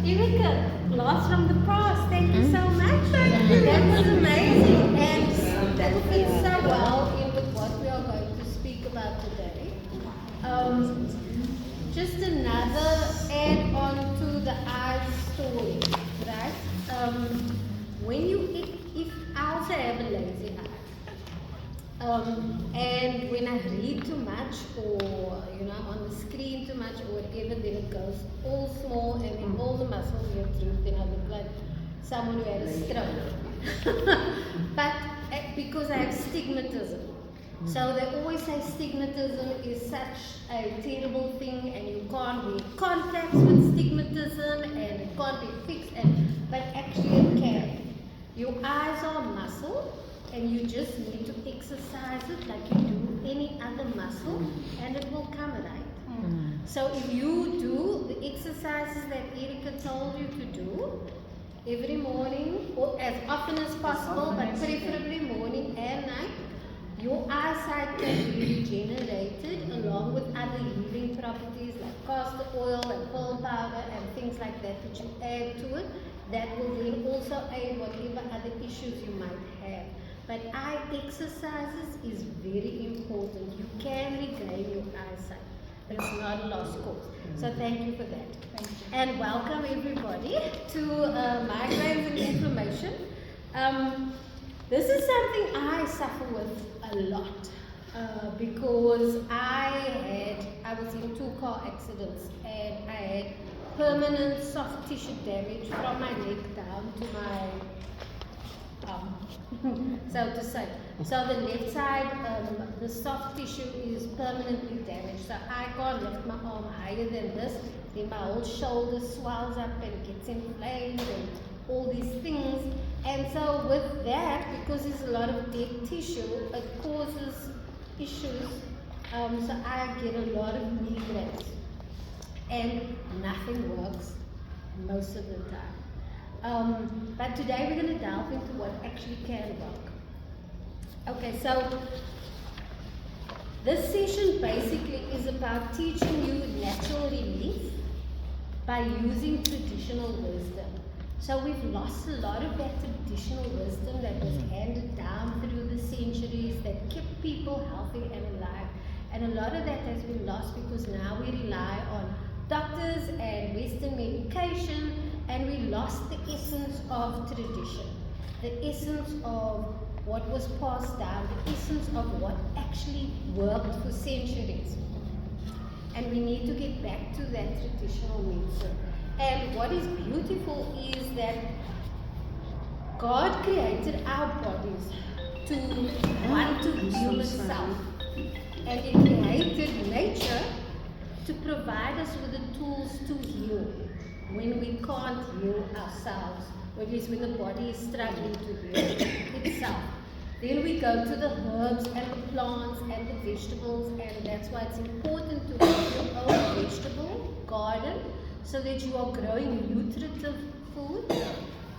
Erika, blast from the past. Thank you so much. That was amazing. And that fits so well in with what we are going to speak about today. Just another add on to the eye story, right? When you, if I also have a lazy eye, and when I read too much, or I'm on the screen too much, or whatever, then it goes all small, and then all the muscles get through. Then I look like someone who had a stroke. But because I have stigmatism, so they always say stigmatism is such a terrible thing, and you can't wear contacts with stigmatism, and it can't be fixed. But actually, it can. Your eyes are a muscle. And you just need to exercise it like you do any other muscle, and it will come right. So if you do the exercises that Erika told you to do every morning, or as often as possible, but preferably morning and night, your eyesight can be regenerated along with other healing properties like castor oil and pearl powder and things like that you add to it. That will then also aid whatever other issues you might have. But eye exercises is very important. You can regain your eyesight. It's not a lost cause. So thank you for that. Thank you. And welcome everybody to Migraines and Inflammation. This is something I suffer with a lot because I was in 2 car accidents, and I had permanent soft tissue damage from my neck down to my so to say. So the left side, the soft tissue is permanently damaged. So I can't lift my arm higher than this. Then my whole shoulder swells up and gets inflamed and all these things. And so with that, because there's a lot of dead tissue, it causes issues. So I get a lot of migraines. And nothing works most of the time. But today we're going to delve into what actually can work. Okay, so this session basically is about teaching you natural relief by using traditional wisdom. So we've lost a lot of that traditional wisdom that was handed down through the centuries that kept people healthy and alive. And a lot of that has been lost because now we rely on doctors and Western medication, and we lost the essence of tradition, the essence of what was passed down, the essence of what actually worked for centuries. And we need to get back to that traditional medicine. And what is beautiful is that God created our bodies to want to heal itself. And He created nature to provide us with the tools to heal when we can't heal ourselves, or at least when the body is struggling to heal itself. Then we go to the herbs and the plants and the vegetables, and that's why it's important to have your own vegetable garden so that you are growing nutritive food,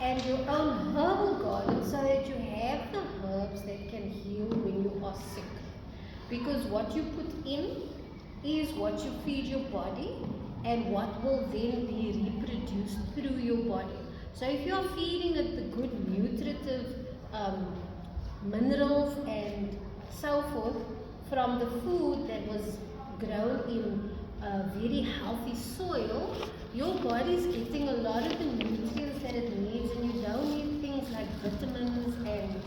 and your own herbal garden so that you have the herbs that can heal when you are sick. Because what you put in is what you feed your body, and what will then be reproduced through your body. So if you're feeding it the good nutritive minerals and so forth from the food that was grown in very healthy soil, your body is getting a lot of the nutrients that it needs, and you don't need things like vitamins and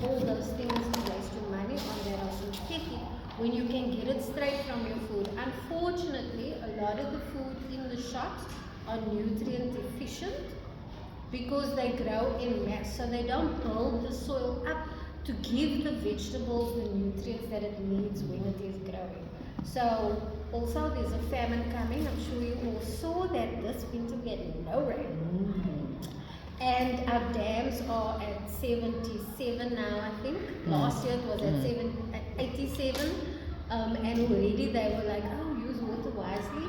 all those things to waste your money on that are synthetic, when you can get it straight from your food. Unfortunately, a lot of the food in the shops are nutrient deficient because they grow in mass, so they don't build the soil up to give the vegetables the nutrients that it needs when it is growing. So also there's a famine coming. I'm sure you all saw that this winter we had no rain. And our dams are at 77 now, I think. Last year it was at 87. And already they were like, oh, use water wisely.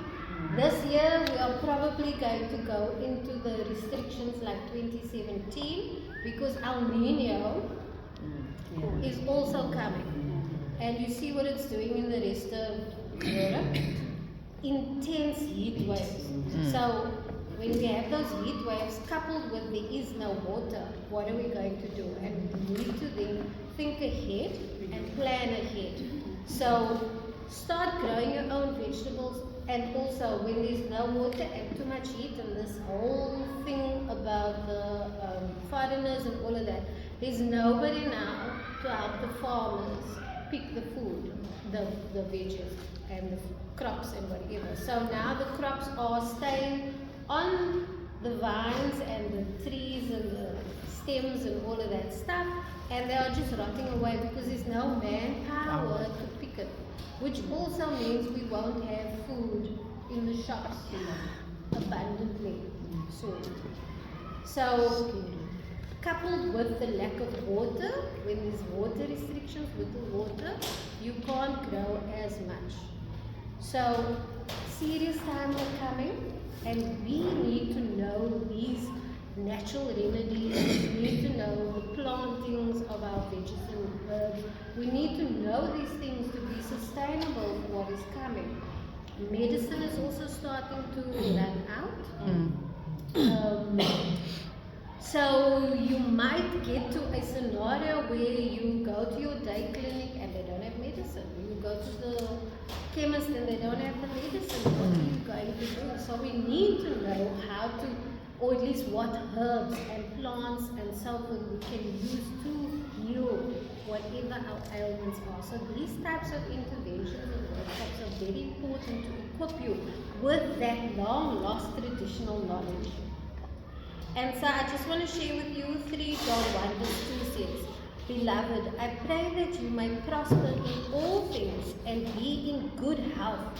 This year we are probably going to go into the restrictions like 2017 because El Nino is also coming. And you see what it's doing in the rest of Europe. Intense heat waves. So when we have those heat waves coupled with there is no water, what are we going to do? And we need to then think ahead and plan ahead. So start growing your own vegetables, and also when there's no water and too much heat and this whole thing about the foreigners and all of that, there's nobody now to help the farmers pick the food, the veggies and the crops and whatever. So now the crops are staying on the vines and the trees and the stems and all of that stuff, and they are just rotting away because there's no manpower to pick it, which also means we won't have food in the shops abundantly soon. So coupled with the lack of water, when there's water restrictions with the water, you can't grow as much. So serious times are coming, and we need to know these natural remedies. We need to know the plantings of our veggies and herbs. We need to know these things to be sustainable for what is coming. Medicine is also starting to run out. So you might get to a scenario where you go to your day clinic and they don't have medicine. You go to the chemist and they don't have the medicine. What are you going to do? So we need to know how to, or at least what herbs and plants and so forth we can use to heal whatever our ailments are. So these types of interventions and workshops are very important to equip you with that long lost traditional knowledge. And so I just want to share with you 3 John 1 verse 2 says, Beloved, I pray that you may prosper in all things and be in good health,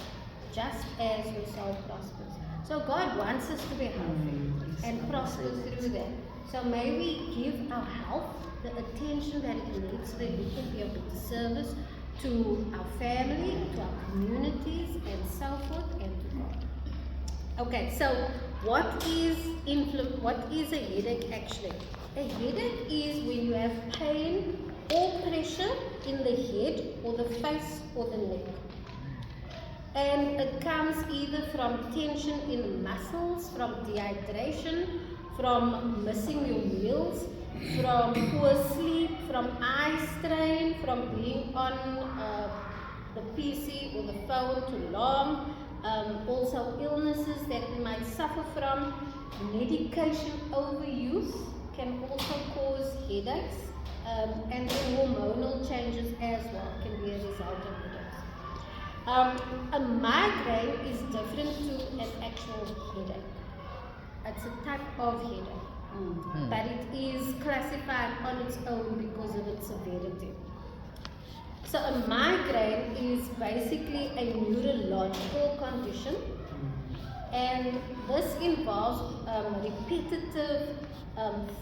just as your soul prospers. So God wants us to be healthy and prosper through that. So may we give our health the attention that it needs so that we can be of good service to our family, to our communities, and so forth, and to God. Okay, so what is a headache actually? A headache is when you have pain or pressure in the head or the face or the neck. And it comes either from tension in the muscles, from dehydration, from missing your meals, from poor sleep, from eye strain, from being on the PC or the phone too long. Also illnesses that we might suffer from. Medication overuse can also cause headaches, and then hormonal changes as well can be a result of headaches. A migraine is different to an actual headache. It's a type of headache, but it is classified on its own because of its severity. So a migraine is basically a neurological condition, and this involves repetitive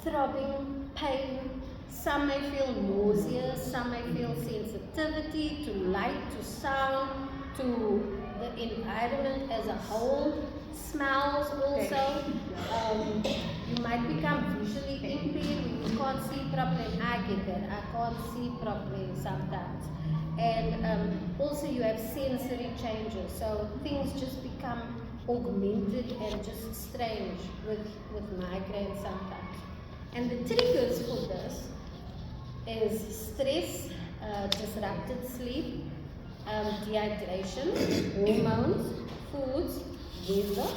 throbbing pain. Some may feel nausea, some may feel sensitivity to light, to sound, to the environment as a whole, smells also. You might become visually impaired when you can't see properly, and I get that, I can't see properly sometimes. And also you have sensory changes, so things just become augmented and just strange with migraine sometimes. And the triggers for this is stress, disrupted sleep, dehydration, hormones, foods, weather,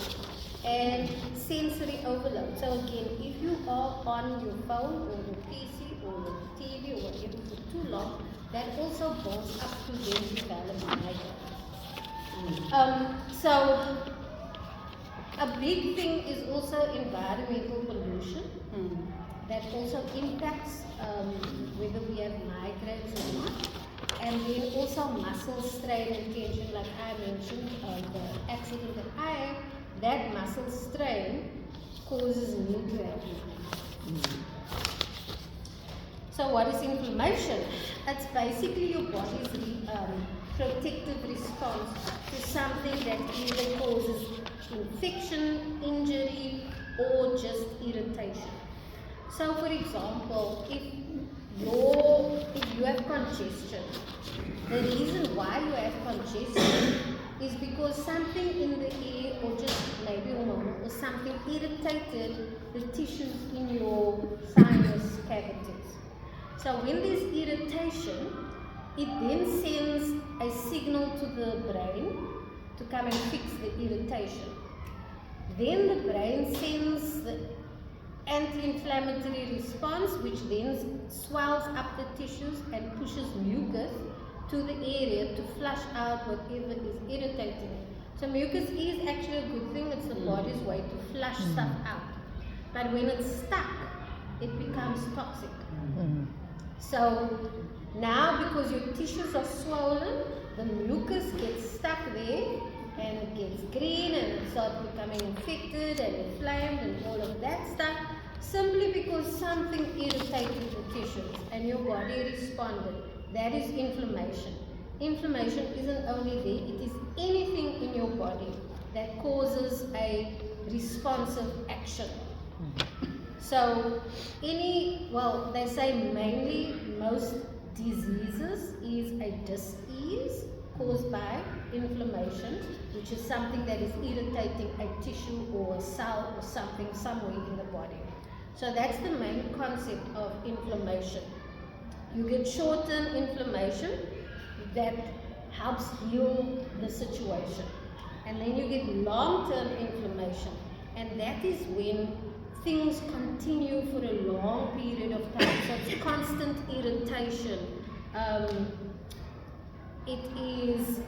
and sensory overload. So again, if you are on your phone or your PC or your TV or whatever for too long, that also builds up to then develop migraine. So a big thing is also environmental pollution. That also impacts whether we have migraines or not. And then also muscle strain and tension, like I mentioned, the accident that I had, that muscle strain causes me to have migraine. So what is inflammation? It's basically your body's protective response to something that either causes infection, injury, or just irritation. So for example, if you have congestion, the reason why you have congestion is because something in the air, or just maybe hormonal, or something irritated the tissues in your sinus cavities. So when there's irritation, it then sends a signal to the brain to come and fix the irritation. Then the brain sends the anti-inflammatory response, which then swells up the tissues and pushes mucus to the area to flush out whatever is irritating it. So mucus is actually a good thing. It's the body's way to flush stuff out. But when it's stuck, it becomes toxic. So now, because your tissues are swollen, the mucus gets stuck there and it gets green and it starts becoming infected and inflamed and all of that stuff, simply because something irritated the tissues and your body responded. That is inflammation. Inflammation isn't only there, it is anything in your body that causes a responsive action. So they say mainly most diseases is a dis-ease caused by inflammation, which is something that is irritating a tissue or a cell or something somewhere in the body. So that's the main concept of inflammation. You get short-term inflammation that helps heal the situation. And then you get long-term inflammation. And that is when things continue for a long period of time. So it's constant irritation. It is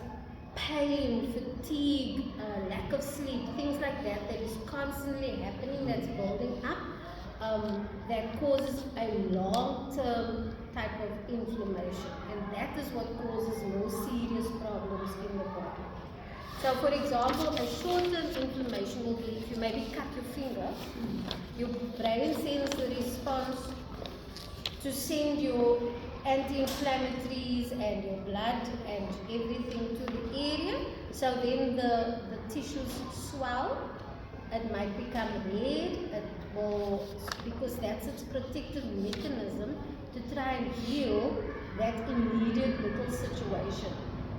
pain, fatigue, lack of sleep, things like that is constantly happening, that's building up, that causes a long-term type of inflammation. And that is what causes more serious problems in the body. So for example, a short-term inflammation will be if you maybe cut your finger, your brain sends the response to send your anti-inflammatories and your blood and everything to the area. So then the tissues swell, it might become red, because that's its protective mechanism to try and heal that immediate little situation.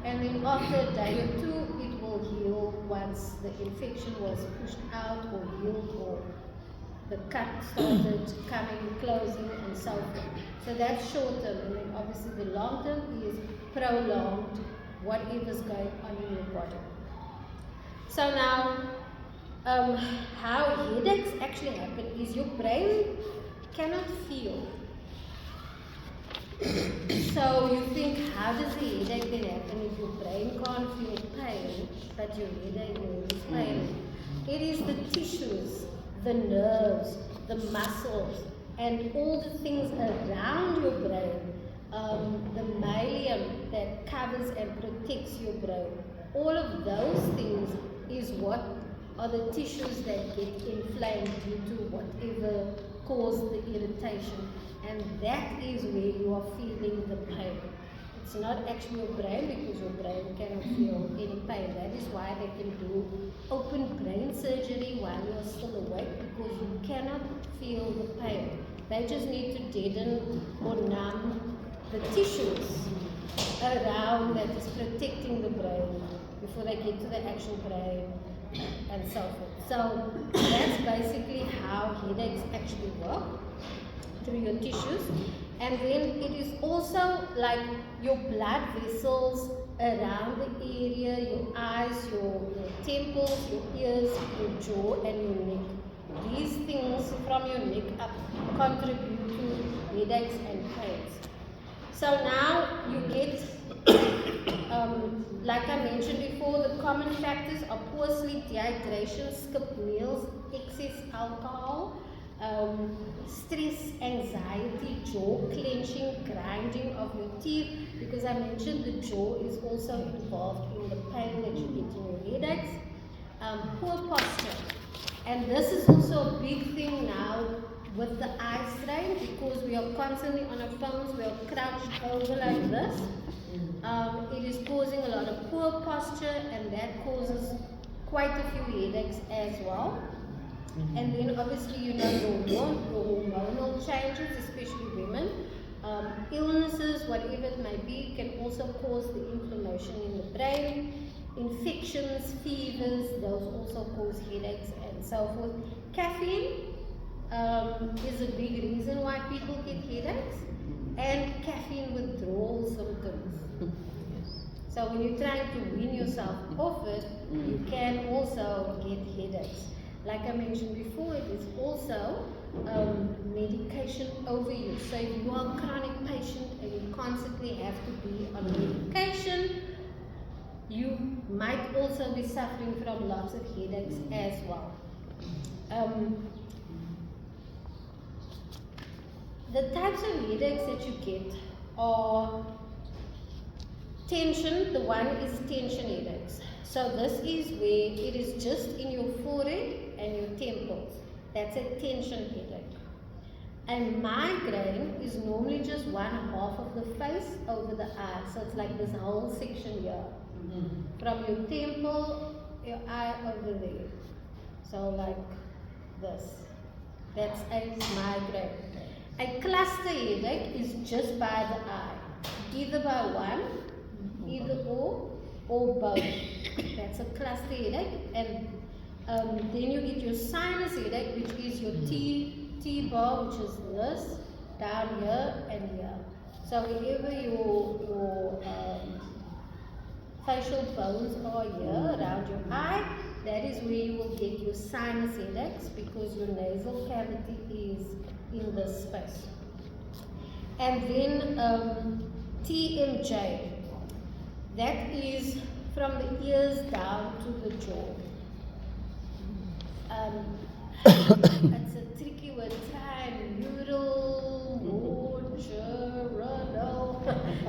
And then after a day or two, it will heal once the infection was pushed out or healed or the cut started coming, closing, and so forth. So that's short term, and then obviously the long term is prolonged, whatever's going on in your body. So now, how headaches actually happen is your brain cannot feel. So you think, how does a headache then happen if your brain can't feel pain, but your headache is pain? It is the tissues, the nerves, the muscles, and all the things around your brain, the myelium that covers and protects your brain. All of those things is what are the tissues that get inflamed due to whatever caused the irritation. And that is where you are feeling the pain. It's not actually your brain, because your brain cannot feel any pain. That is why they can do open brain surgery while you are still awake, because you cannot feel the pain. They just need to deaden or numb the tissues around that is protecting the brain before they get to the actual brain and so forth. So that's basically how headaches actually work, through your tissues. And then it is also like your blood vessels around the area, your eyes, your temples, your ears, your jaw, and your neck. These things from your neck up contribute to headaches and pains. So now you get, like I mentioned before, the common factors are poor sleep, dehydration, skipped meals, excess alcohol, stress, anxiety, jaw clenching, grinding of your teeth, because I mentioned the jaw is also involved in the pain that you get in your headaches, poor posture. And this is also a big thing now with the eye strain, because we are constantly on our phones, we are crouched over like this. It is causing a lot of poor posture, and that causes quite a few headaches as well. And then obviously, you know, your hormonal changes, especially women, illnesses, whatever it may be, can also cause the inflammation in the brain. Infections, fevers, those also cause headaches and so forth. Caffeine is a big reason why people get headaches, and caffeine withdrawal symptoms. So when you're trying to wean yourself off it, you can also get headaches. Like I mentioned before, it is also medication overuse. So if you are a chronic patient and you constantly have to be on medication, you might also be suffering from lots of headaches as well. The types of headaches that you get are tension. The one is tension headaches. So this is where it is just in your forehead and your temples. That's a tension headache. And migraine is normally just one half of the face over the eye. So it's like this whole section here. From your temple, your eye over there. So like this. That's a migraine. A cluster headache is just by the eye. Either by one, either or both. That's a cluster headache. And then you get your sinus headache, which is your T-bar, which is this, down here and here. So wherever your facial bones are here around your eye, that is where you will get your sinus headaches, because your nasal cavity is in this space. And then TMJ, that is from the ears down to the jaw. It's a tricky word,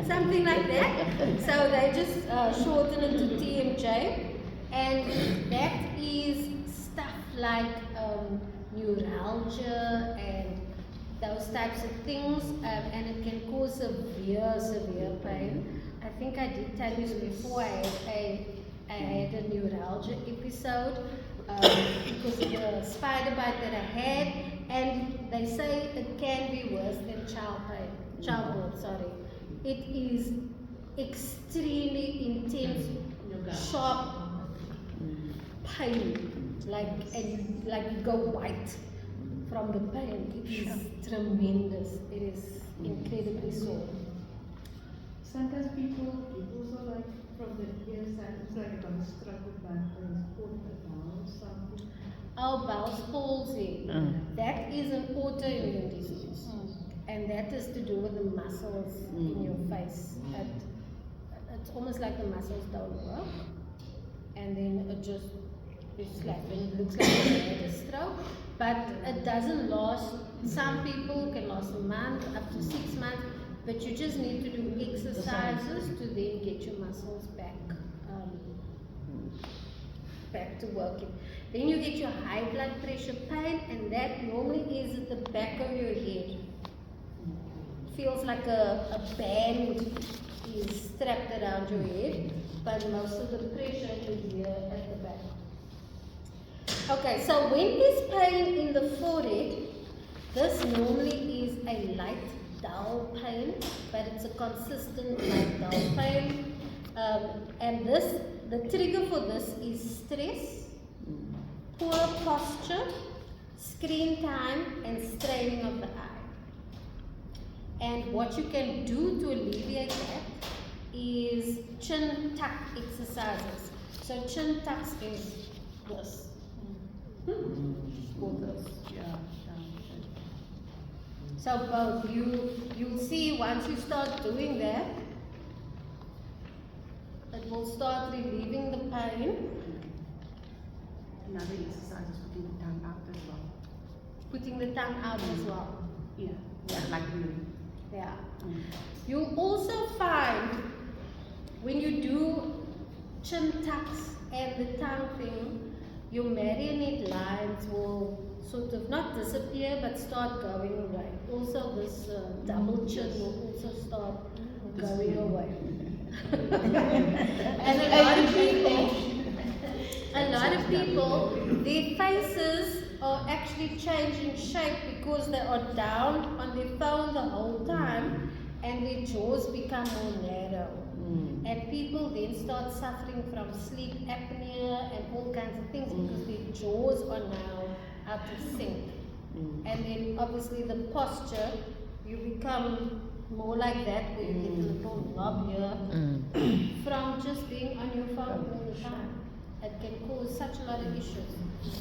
something like that. So they just shorten it to TMJ, and that is stuff like neuralgia and those types of things, and it can cause severe pain. I think I did tell you before, I had a neuralgia episode because of the spider bite that I had, and they say it can be worse than childbirth. It is extremely intense, sharp pain, and you go white from the pain. It is tremendous. It is incredibly sore. Sometimes people also like from the ear side, it's like a constructed back pain, something. Oh, Bell's palsy. That is an autoimmune disease. And that is to do with the muscles in your face. It's almost like the muscles don't work. And then it just is slapped, and it looks like a had a stroke. But it doesn't last. Some people can last a month, up to 6 months. But you just need to do exercises to then get your muscles back to working. Then you get your high blood pressure pain, and that normally is at the back of your head. Feels like a band is strapped around your head, but most of the pressure is here at the back. Okay, so when there's pain in the forehead, this normally is a light, dull pain, but it's a consistent light, dull pain. And the trigger for this is stress, poor posture, screen time, and straining of the eye. And what you can do to alleviate that is chin tuck exercises. So chin tucks is this. Or this. So both, you'll see once you start doing that, it will start relieving the pain. Another exercise is putting the tongue out as well. Putting the tongue out as well. Yeah, like really. Yeah. You'll also find when you do chin tucks and the tongue thing, your marionette lines will sort of not disappear but start going away. Also this double chin will also start going away. And a lot of people, their faces are actually changing shape because they are down on their phone the whole time, and their jaws become more narrow. And people then start suffering from sleep apnea and all kinds of things because their jaws are now out of sync. And then obviously the posture, you become more like that where you get a little knob here from just being on your phone all the time. It can cause such a lot of issues.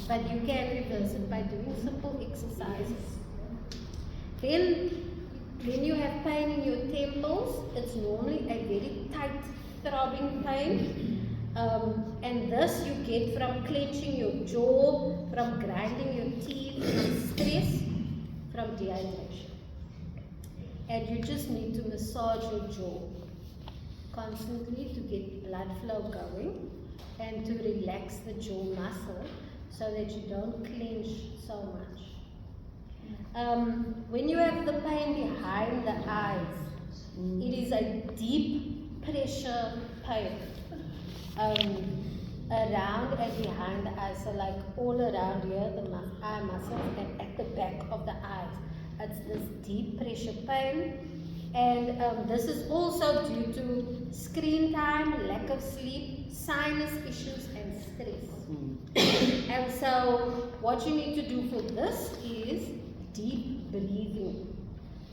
But you can reverse it by doing simple exercises. Then when you have pain in your temples, it's normally a very tight throbbing pain. And this you get from clenching your jaw, from grinding your teeth, from stress, from dehydration. And you just need to massage your jaw constantly to get blood flow going and to relax the jaw muscle so that you don't clench so much. When you have the pain behind the eyes, it is a deep pressure pain around and behind the eyes, so like all around here, the eye muscles and at the back of the eyes. It's this deep pressure pain, and this is also due to screen time, lack of sleep, sinus issues and stress. And so what you need to do for this is deep breathing.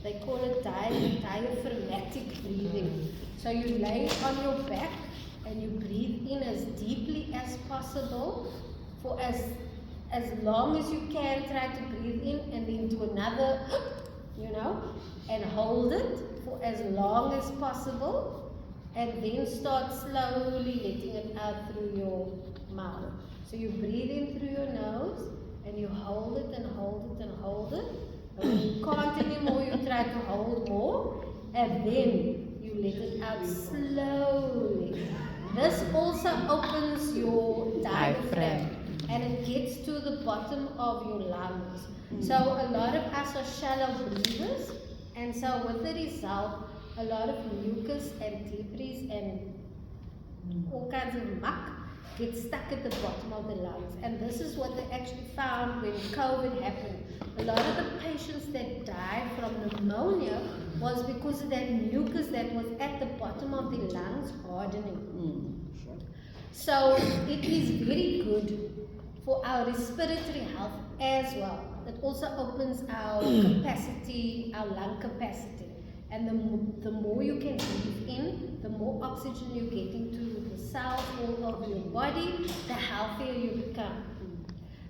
They call it diaphragmatic breathing. So you lay on your back and you breathe in as deeply as possible for as long as you can. Try to breathe in and then do another, and hold it for as long as possible, and then start slowly letting it out through your mouth. So you breathe in through your nose and you hold it and hold it and hold it. And when you can't anymore, you try to hold more, and then you let it out slowly. This also opens your diaphragm and it gets to the bottom of your lungs. So a lot of us are shallow breathers, and so with the result, a lot of mucus and debris and all kinds of muck get stuck at the bottom of the lungs. And this is what they actually found when COVID happened. A lot of the patients that died from pneumonia was because of that mucus that was at the bottom of the lungs hardening. So it is very good for our respiratory health as well. It also opens our capacity, our lung capacity. And the more you can breathe in, the more oxygen you get into the cells all over your body, the healthier you become.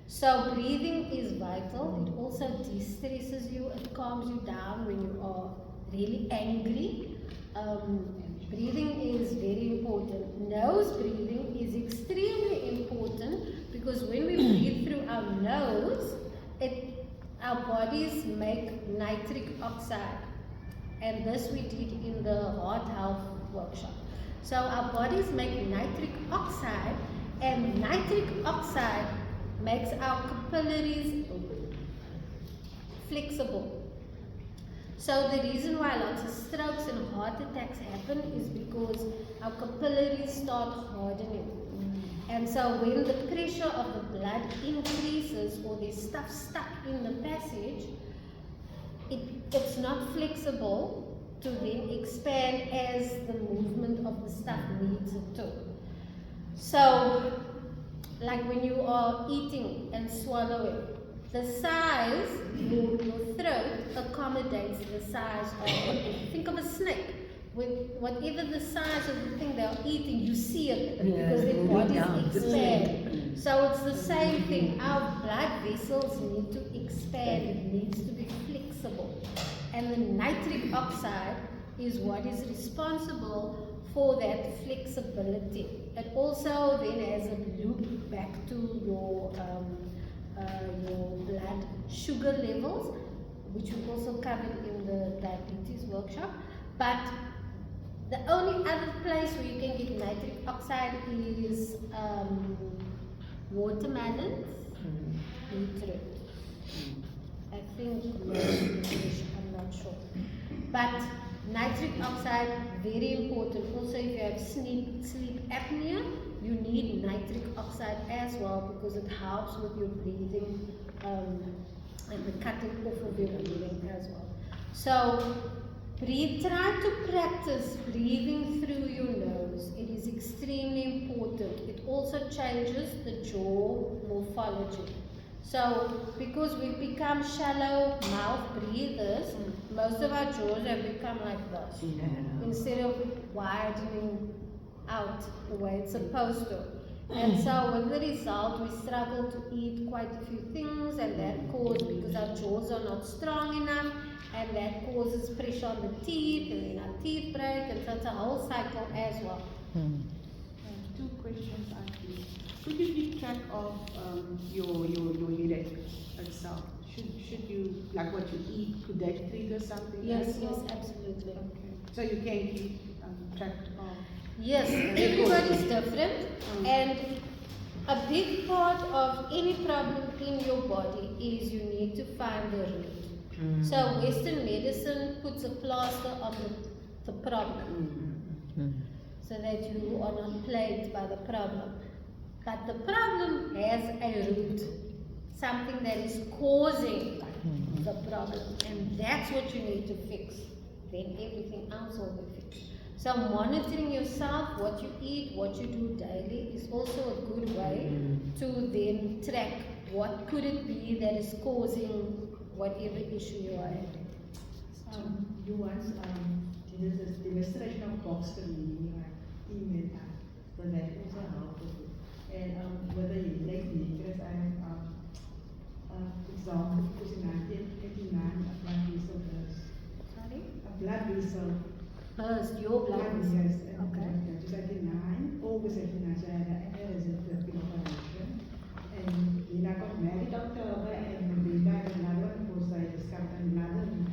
So breathing is vital. It also de-stresses you. It calms you down when you are really angry. Breathing is very important. Nose breathing is extremely important because when we breathe through our nose, our bodies make nitric oxide. And this we did in the heart health workshop. So our bodies make nitric oxide, and nitric oxide makes our capillaries flexible. So the reason why lots of strokes and heart attacks happen is because our capillaries start hardening. And so when the pressure of the blood increases or there's stuff stuck in the passage, it's not flexible to then expand as the movement of the stuff needs it to. So, like when you are eating and swallowing, the size, your throat accommodates the size of, think of a snake. With whatever the size of the thing they're eating, you see it because their bodies expand. So it's the same thing. Our blood vessels need to expand. It needs to be flexible. And the nitric oxide is what is responsible for that flexibility. It also then has a loop back to your blood sugar levels, which we also covered in the diabetes workshop. But the only other place where you can get nitric oxide is watermelons, beetroot. I think I'm not sure. But nitric oxide, very important. Also, if you have sleep apnea, you need nitric oxide as well because it helps with your breathing and the cutting off of your breathing as well. So Try to practice breathing through your nose. It is extremely important. It also changes the jaw morphology. So, because we've become shallow mouth breathers, most of our jaws have become like this, instead of widening out the way it's supposed to. And so with the result, we struggle to eat quite a few things, and that causes, because our jaws are not strong enough, and that causes pressure on the teeth, and then our teeth break, and so it's a whole cycle as well. Two questions, actually. Could you keep track of your headache itself? Should you, like what you eat, could that trigger something? Yes, as well? yes, absolutely. Okay. So you can keep track of. Yes, everybody's different, and a big part of any problem in your body is you need to find the root. So Western medicine puts a plaster on the problem, so that you are not plagued by the problem. But the problem has a root, something that is causing the problem, and that's what you need to fix. Then everything else will be fixed. So monitoring yourself, what you eat, what you do daily is also a good way to then track what could it be that is causing whatever issue you are having. You once did this demonstration of box to me, like email that, so that also helped with it. And whether you like me, because I have example, because in 1989, a blood vessel burst. Sorry? A blood vessel. First, your blood vessel. Yes, Okay. Just 89, August 89, so I had an aneurysm operation. And then I got married October, and then I had another one because I discovered another one.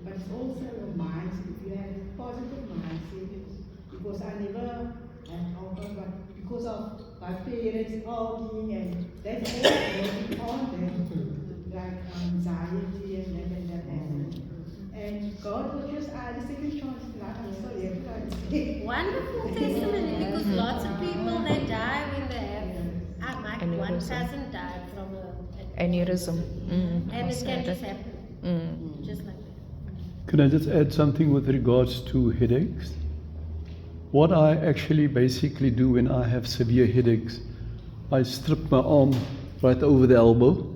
But it's also a mindset. If you have a positive mindset, because I never had alcohol, but because of my parents arguing, and that's all working on them, like anxiety and that happened. And God will just add a second chance to life. I'm sorry, I can't say. Wonderful testimony, because lots of people, they die when they have, my one cousin died from an Aneurysm. and it can just happen, just like that. Can I just add something with regards to headaches? What I actually basically do when I have severe headaches, I strip my arm right over the elbow.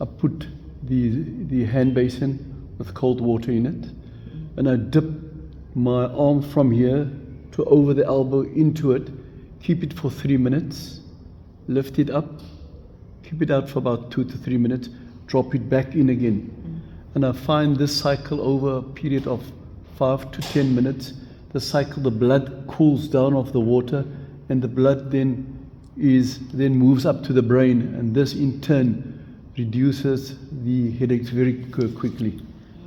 I put the hand basin with cold water in it, and I dip my arm from here to over the elbow into it, keep it for 3 minutes, lift it up, keep it out for about 2 to 3 minutes, drop it back in again. And I find this cycle over a period of 5 to 10 minutes, the cycle, the blood cools down off the water, and the blood then moves up to the brain, and this in turn reduces the headaches very quickly.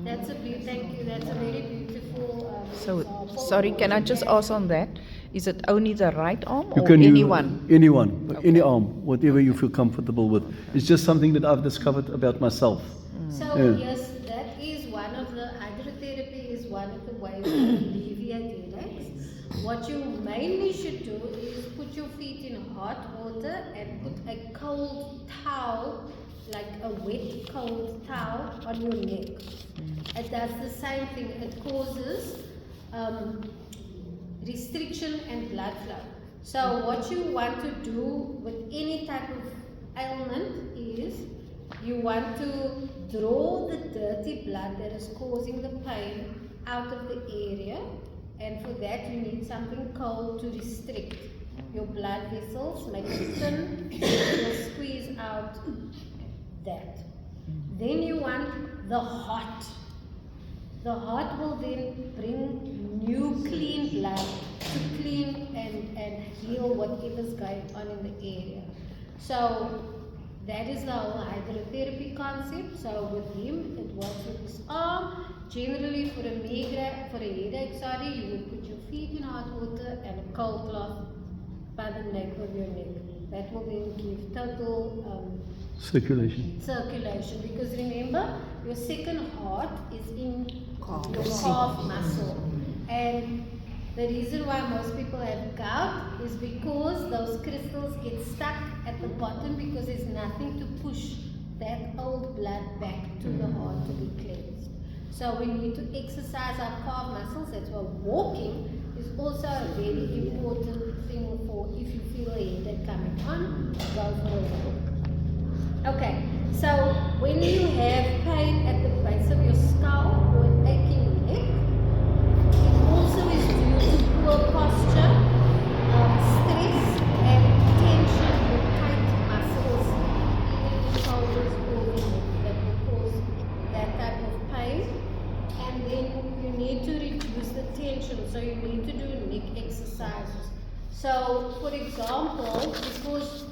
That's thank you, that's a very beautiful So, example. sorry, can I just ask on that? Is it only the right arm You or can anyone? Anyone, any arm, whatever you feel comfortable with. It's just something that I've discovered about myself. So Yeah. yes, that is one of the, hydrotherapy is one of the ways to alleviate headaches. What you mainly should do is put your feet in hot water and put a cold towel, like a wet cold towel on your neck. It does the same thing. It causes restriction and blood flow. So what you want to do with any type of ailment is you want to draw the dirty blood that is causing the pain out of the area, and for that you need something cold to restrict your blood vessels, make it thin, so it will squeeze out that. Then you want the hot. The hot will then bring new clean blood to clean and heal whatever's going on in the area. So that is the whole hydrotherapy concept. So with him, it works with his arm. Generally for a headache, you would put your feet in hot water and a cold cloth by the nape of your neck. That will then give total Circulation. circulation, because remember, your second heart is in your calf muscle, and the reason why most people have gout is because those crystals get stuck at the bottom, because there's nothing to push that old blood back to the heart to be cleansed. So we need to exercise our calf muscles. That's why walking is also a very important thing for if you feel a headache coming on, go for a walk. Okay, so when you have pain at the base of your skull or an aching neck, it also is due to poor posture, stress and tension or tight muscles in the shoulders or the neck that will cause that type of pain. And then you need to reduce the tension, so you need to do neck exercises. So for example, because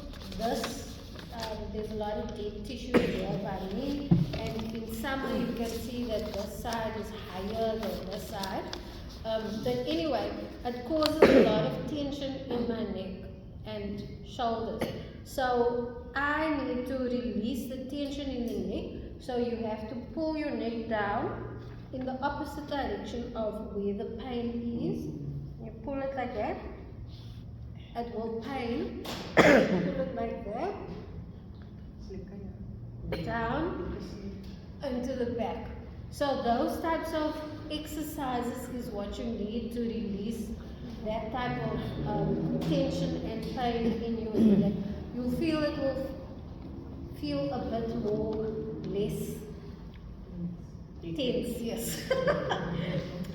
there's a lot of dead tissue here by me, and in summer you can see that this side is higher than this side. But anyway, it causes a lot of tension in my neck and shoulders. So I need to release the tension in the neck. So you have to pull your neck down in the opposite direction of where the pain is. You pull it like that. It will pain. Pull it like that. Down into the back. So those types of exercises is what you need to release that type of tension and pain in your head. You'll feel it will feel a bit more less tense, yes.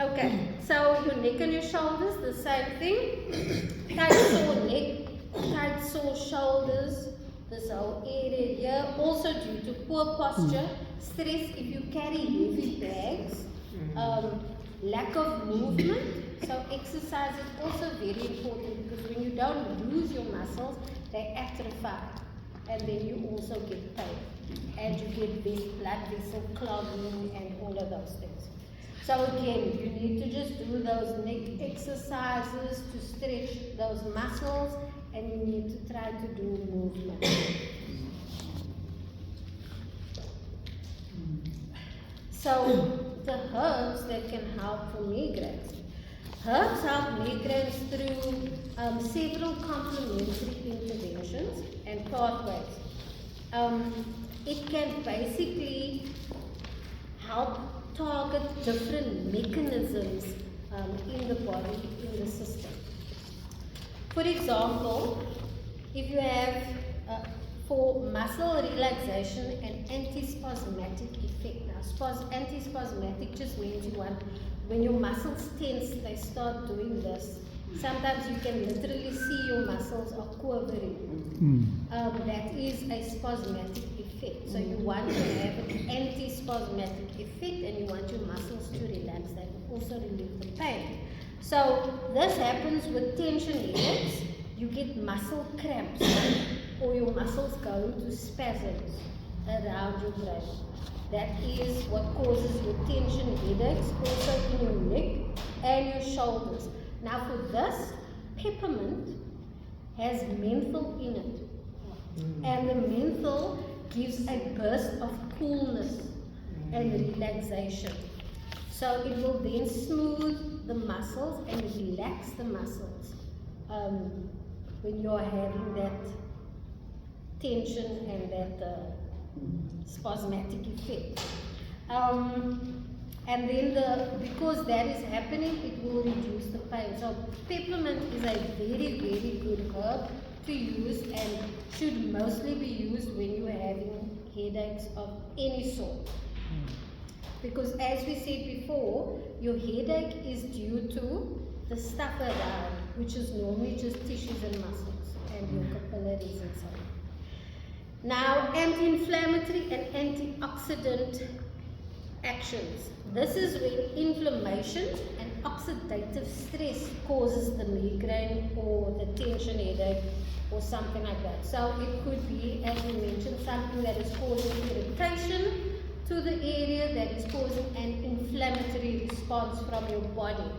Okay, so your neck and your shoulders, the same thing. Tight sore neck, tight sore shoulders, this whole area here, also due to poor posture, stress if you carry heavy bags, lack of movement. So exercise is also very important, because when you don't lose your muscles, they atrophy, and then you also get pain, and you get this blood vessel clogging and all of those things. So again, you need to just do those neck exercises to stretch those muscles, and you need to try to do movement. So the herbs that can help for migraines. Herbs help migraines through several complementary interventions and pathways. It can basically help target different mechanisms in the body, in the system. For example, if you have for muscle relaxation and antispasmodic effect. Now, antispasmodic just means you want, when your muscles tense, they start doing this. Sometimes you can literally see your muscles are quivering. That is a spasmodic effect. So you want to have an antispasmodic effect, and you want your muscles to relax. That will also relieve the pain. So this happens with tension headaches. You get muscle cramps, or your muscles go into spasms around your brain. That is what causes your tension headaches, also in your neck and your shoulders. Now for this, peppermint has menthol in it. And the menthol gives a burst of coolness and relaxation. So it will then smooth the muscles and relax the muscles when you're having that tension and that spasmodic effect. And then because that is happening, it will reduce the pain. So peppermint is a very, very good herb to use, and should mostly be used when you are having headaches of any sort. Because as we said before, your headache is due to the stuff around, which is normally just tissues and muscles and your capillaries and so on. Now, anti-inflammatory and antioxidant actions. This is when inflammation and oxidative stress causes the migraine or the tension headache or something like that. So it could be, as we mentioned, something that is causing irritation to the area, that is causing an inflammatory response from your body.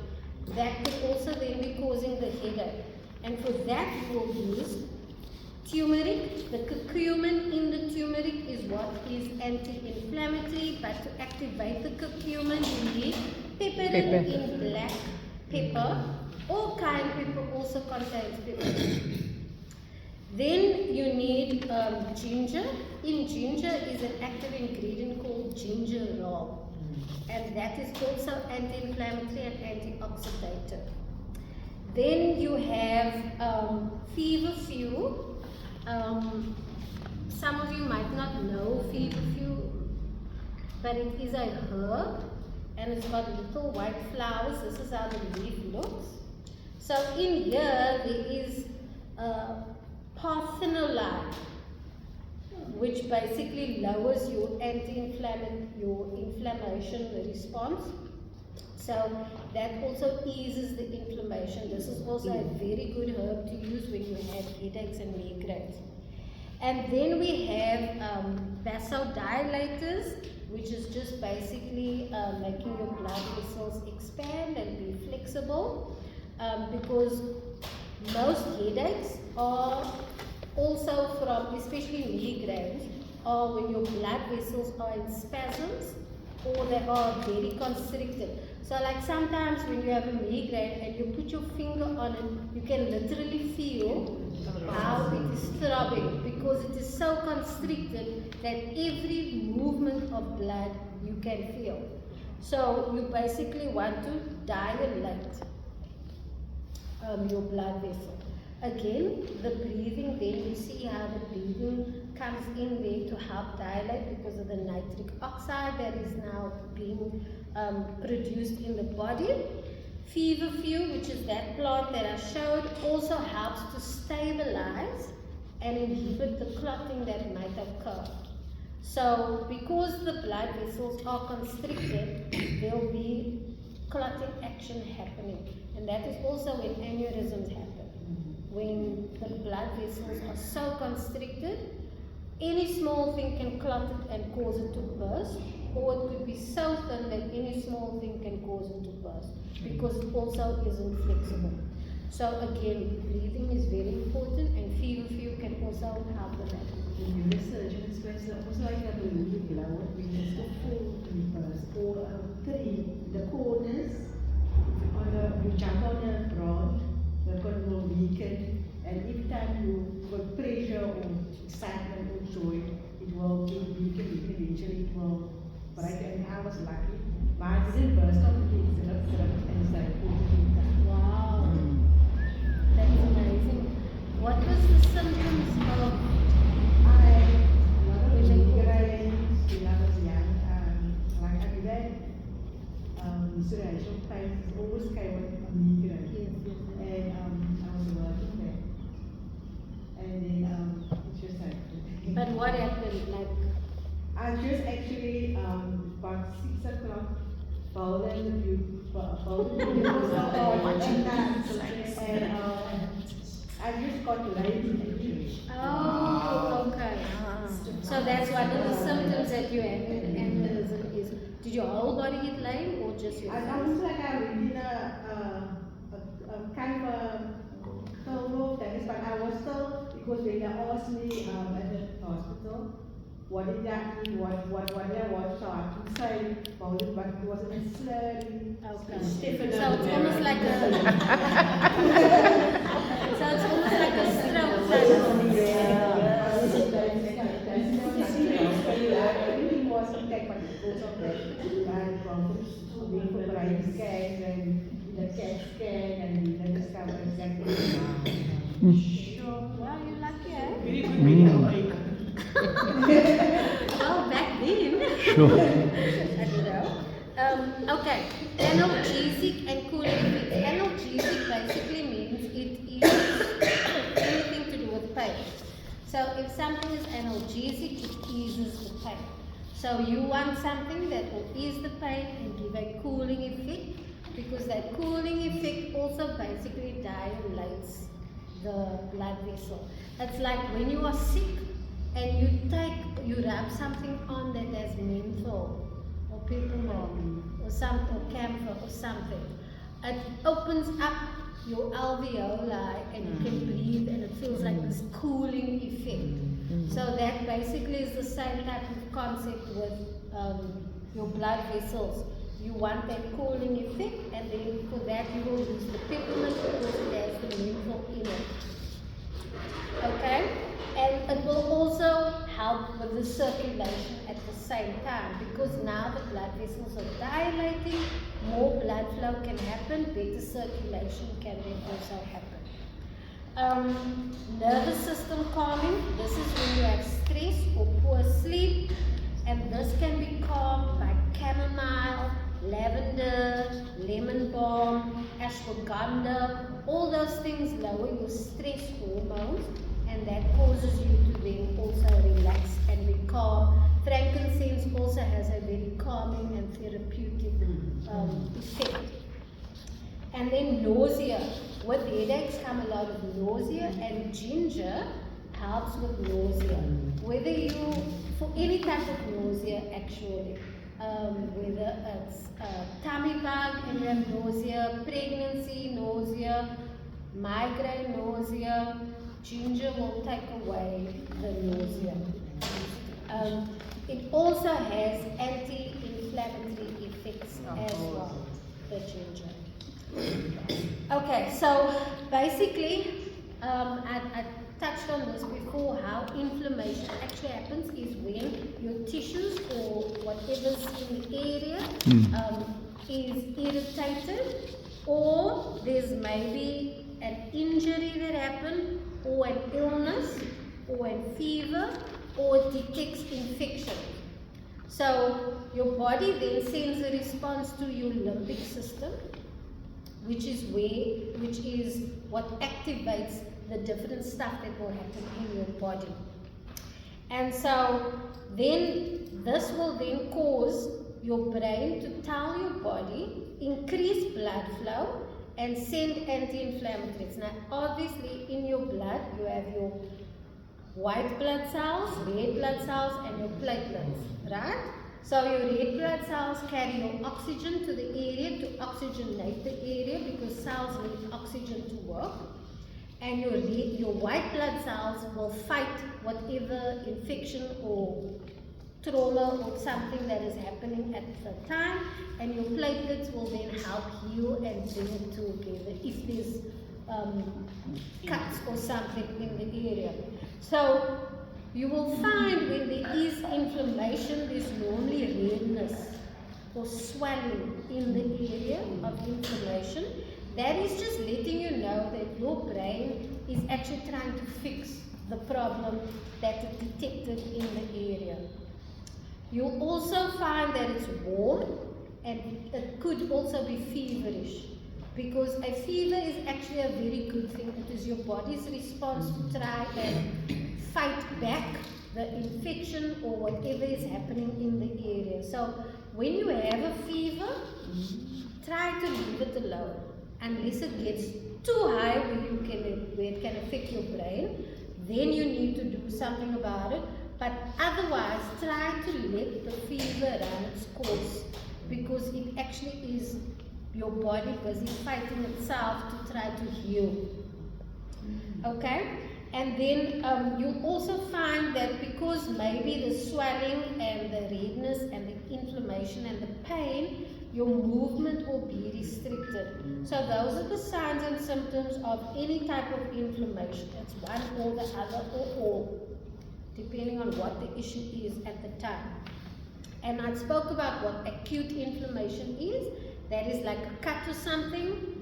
That could also then be causing the headache. And for that you will use turmeric. The curcumin in the turmeric is what is anti-inflammatory, but to activate the curcumin you need peppermint in black pepper, or cayenne pepper also contains pepper. Then you need ginger. In ginger is an active ingredient called gingerol. and that is also anti-inflammatory and antioxidative. Then you have feverfew. Some of you might not know feverfew, but it is a herb and it's got little white flowers. This is how the leaf looks. So in here there is parthenolide, which basically lowers your inflammation response. So that also eases the inflammation. This is also a very good herb to use when you have headaches and migraines. And then we have vasodilators, which is just basically making your blood vessels expand and be flexible, because most headaches are also from, especially migraines, are when your blood vessels are in spasms or they are very constricted. So like sometimes when you have a migraine and you put your finger on it, you can literally feel how it is throbbing, because it is so constricted that every movement of blood you can feel. So you basically want to dilate your blood vessel. Again, the breathing, then you see how the breathing comes in there to help dilate because of the nitric oxide that is now being produced in the body. Feverfew, which is that plant that I showed, also helps to stabilize and inhibit the clotting that might occur. So because the blood vessels are constricted, there will be clotting action happening, and that is also when aneurysms happen. When the blood vessels are so constricted, any small thing can clot it and cause it to burst, or it could be so thin that any small thing can cause it to burst, because it also isn't flexible. So again, breathing is very important, and feverfew can also help with that. In research, and it's also like a balloon below it, when it's the full first, or a tree, the corners, on the, you jump on the branch, the corner will weaken, and every time you got pressure or excitement or joy, it will get weaken, eventually it will break, and I was lucky. Mine didn't burst completely, and it's like 40 times. Wow, that's amazing. What was the symptoms of I had a lot of migraines when I was young. Like I read, cerebral pain is always came with a migraine. And I was working there. And then it's just like. But what happened? Like, I just actually about 6 o'clock followed the view, followed the view and I just got late actually. oh, okay. So that's one of the symptoms that you have in aneurysm is. Did your whole body get lame or just your I face? almost like I went in a kind of a coma, that is, but I was still, because when they asked me at the hospital, what did that mean, what I was, so I could say, but it wasn't a slurry. Okay. Stiffen So it's almost like a so it's almost like a stroke. Everything was okay, but because of that, I had problems with the brain scans and the CAT scan, and we then discovered exactly. Sure. Wow, you're lucky, eh? Very good radio. Well, back then. Sure. I don't know. Okay, analgesic and cooling effects. Analgesic basically means it is anything to do with pain. So if something is analgesic, it eases the pain. So you want something that will ease the pain and give a cooling effect, because that cooling effect also basically dilates the blood vessel. It's like when you are sick and you rub something on that has menthol or peppermint or camphor or something. It opens up your alveoli and you can breathe, and it feels like this cooling effect. So that basically is the same type of concept with your blood vessels. You want that cooling effect, and then for that you will use the peppermint because it has the menthol in it. Okay? And it will also help help with the circulation at the same time, because now the blood vessels are dilating, more blood flow can happen, better circulation can then also happen. Nervous system calming, this is when you have stress or poor sleep, and this can be calmed by chamomile, lavender, lemon balm, ashwagandha. All those things lower your stress hormones, and that causes you to then also relax and be calm. Frankincense also has a very calming and therapeutic effect. And then nausea. With headaches come a lot of nausea, and ginger helps with nausea. Whether you, for any type of nausea actually, whether it's tummy bug and you have nausea, pregnancy nausea, migraine nausea, ginger will take away the nausea. It also has anti-inflammatory effects as well, the ginger. Okay, so basically, I touched on this before, how inflammation actually happens is when your tissues or whatever's in the area is irritated, or there's maybe an injury that happened, or an illness, or a fever, or it detects infection. So your body then sends a response to your limbic system, which is what activates the different stuff that will happen in your body. And so then this will then cause your brain to tell your body, increase blood flow and send anti-inflammatories. Now obviously in your blood you have your white blood cells, red blood cells and your platelets, right? So your red blood cells carry your oxygen to the area to oxygenate the area, because cells need oxygen to work. And your white blood cells will fight whatever infection or trauma or something that is happening at the time, and your platelets will then help heal and bring it together if there's cuts or something in the area. So you will find when there is inflammation, there's normally redness or swelling in the area of inflammation. That is just letting you know that your brain is actually trying to fix the problem that it detected in the area. You'll also find that it's warm, and it could also be feverish, because a fever is actually a very good thing. It is your body's response to try and fight back the infection or whatever is happening in the area. So when you have a fever, try to leave it alone unless it gets too high where it can affect your brain. Then you need to do something about it. But otherwise, try to let the fever run its course, because it actually is your body busy fighting itself to try to heal. Okay? And then you'll also find that because maybe the swelling and the redness and the inflammation and the pain, your movement will be restricted. So those are the signs and symptoms of any type of inflammation. It's one or the other or all, depending on what the issue is at the time. And I spoke about what acute inflammation is. That is like a cut or something.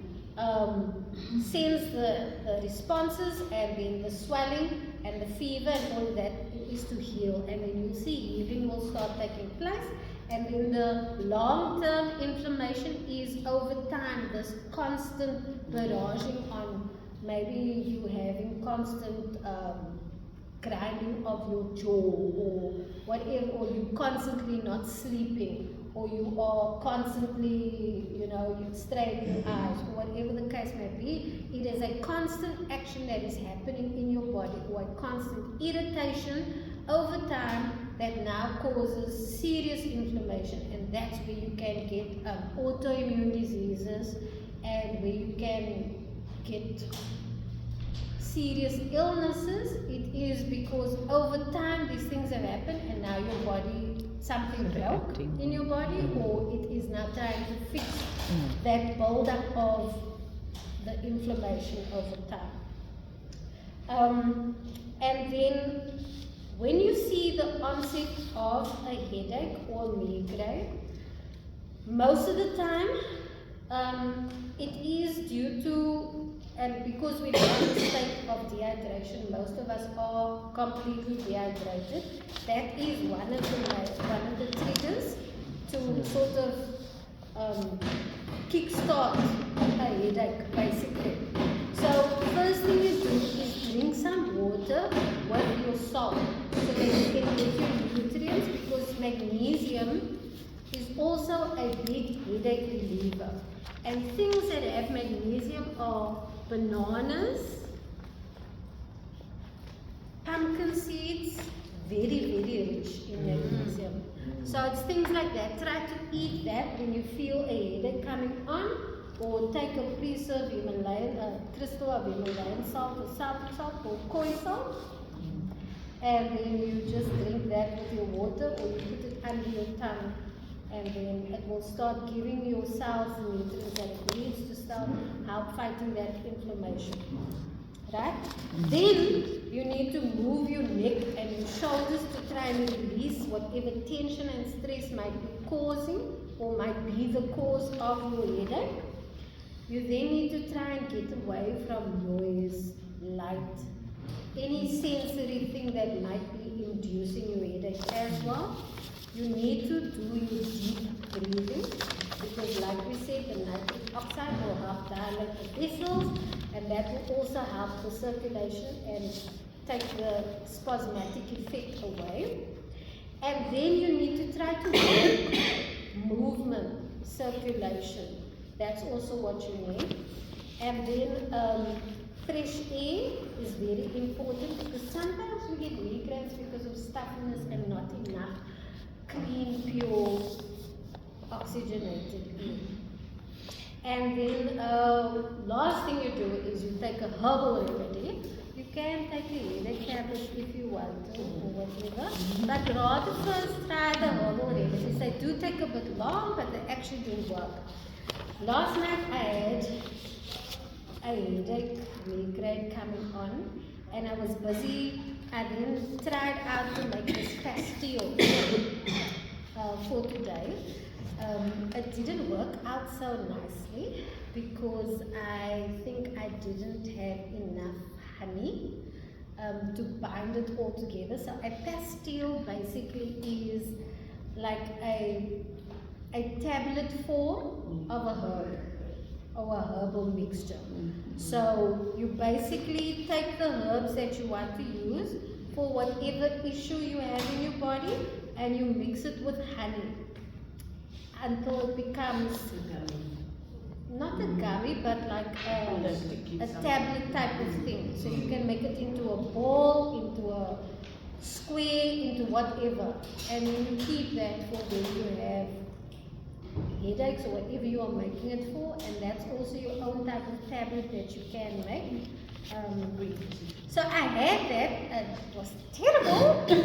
Sends the responses, and then the swelling and the fever and all that is to heal, and then you'll see healing will start taking place. And then the long-term inflammation is over time, this constant barraging on, maybe you having constant grinding of your jaw or whatever, or you constantly not sleeping, or you are constantly, you straining your eyes, or whatever the case may be. It is a constant action that is happening in your body, or a constant irritation over time that now causes serious inflammation, and that's where you can get autoimmune diseases, and where you can get serious illnesses. It is because over time these things have happened, and now your body, something broke in your body, or it is now trying to fix that build-up of the inflammation over time. And then when you see the onset of a headache or migraine. Most of the time, it is due to, and because we're in a state of dehydration, most of us are completely dehydrated. That is one of the triggers to sort of kickstart a headache, basically. So first thing you do is drink some water with your salt, so that you can get your nutrients, because magnesium is also a big headache reliever. And things that have magnesium are bananas, pumpkin seeds, very rich in magnesium. So it's things like that. Try to eat that when you feel a headache coming on, or take a piece of Himalayan, crystal of Himalayan salt or salt or koi salt, and then you just drink that with your water, or you put it under your tongue, and then it will start giving your cells the nutrients that it needs to start help fighting that inflammation. Right? Then you need to move your neck and your shoulders to try and release whatever tension and stress might be causing or might be the cause of your headache. You then need to try and get away from noise, light, any sensory thing that might be inducing your headache as well. You need to do your deep breathing, because like we said, the nitric oxide will help dilate the vessels, and that will also help the circulation and take the spasmodic effect away. And then you need to try to work movement, circulation. That's also what you need. And then fresh air is very important, because sometimes we get migraines because of stuffiness and not enough clean, pure, oxygenated air. And then last thing you do is you take a herbal remedy. You can take a headache tablet if you want to, or whatever, but rather first try the herbal remedies. They do take a bit long, but they actually do work. Last night I had a headache, migraine coming on, and I was busy. I then tried out to make this pastille for today. It didn't work out so nicely because I think I didn't have enough honey to bind it all together. So a pastille basically is like a tablet form of a herb, or a herbal mixture. So you basically take the herbs that you want to use for whatever issue you have in your body, and you mix it with honey until it becomes not a gummy, but like a tablet type of thing. So you can make it into a ball, into a square, into whatever, and you keep that for when you have headaches or whatever you are making it for, and that's also your own type of tablet that you can make. So I had that, and it was terrible, but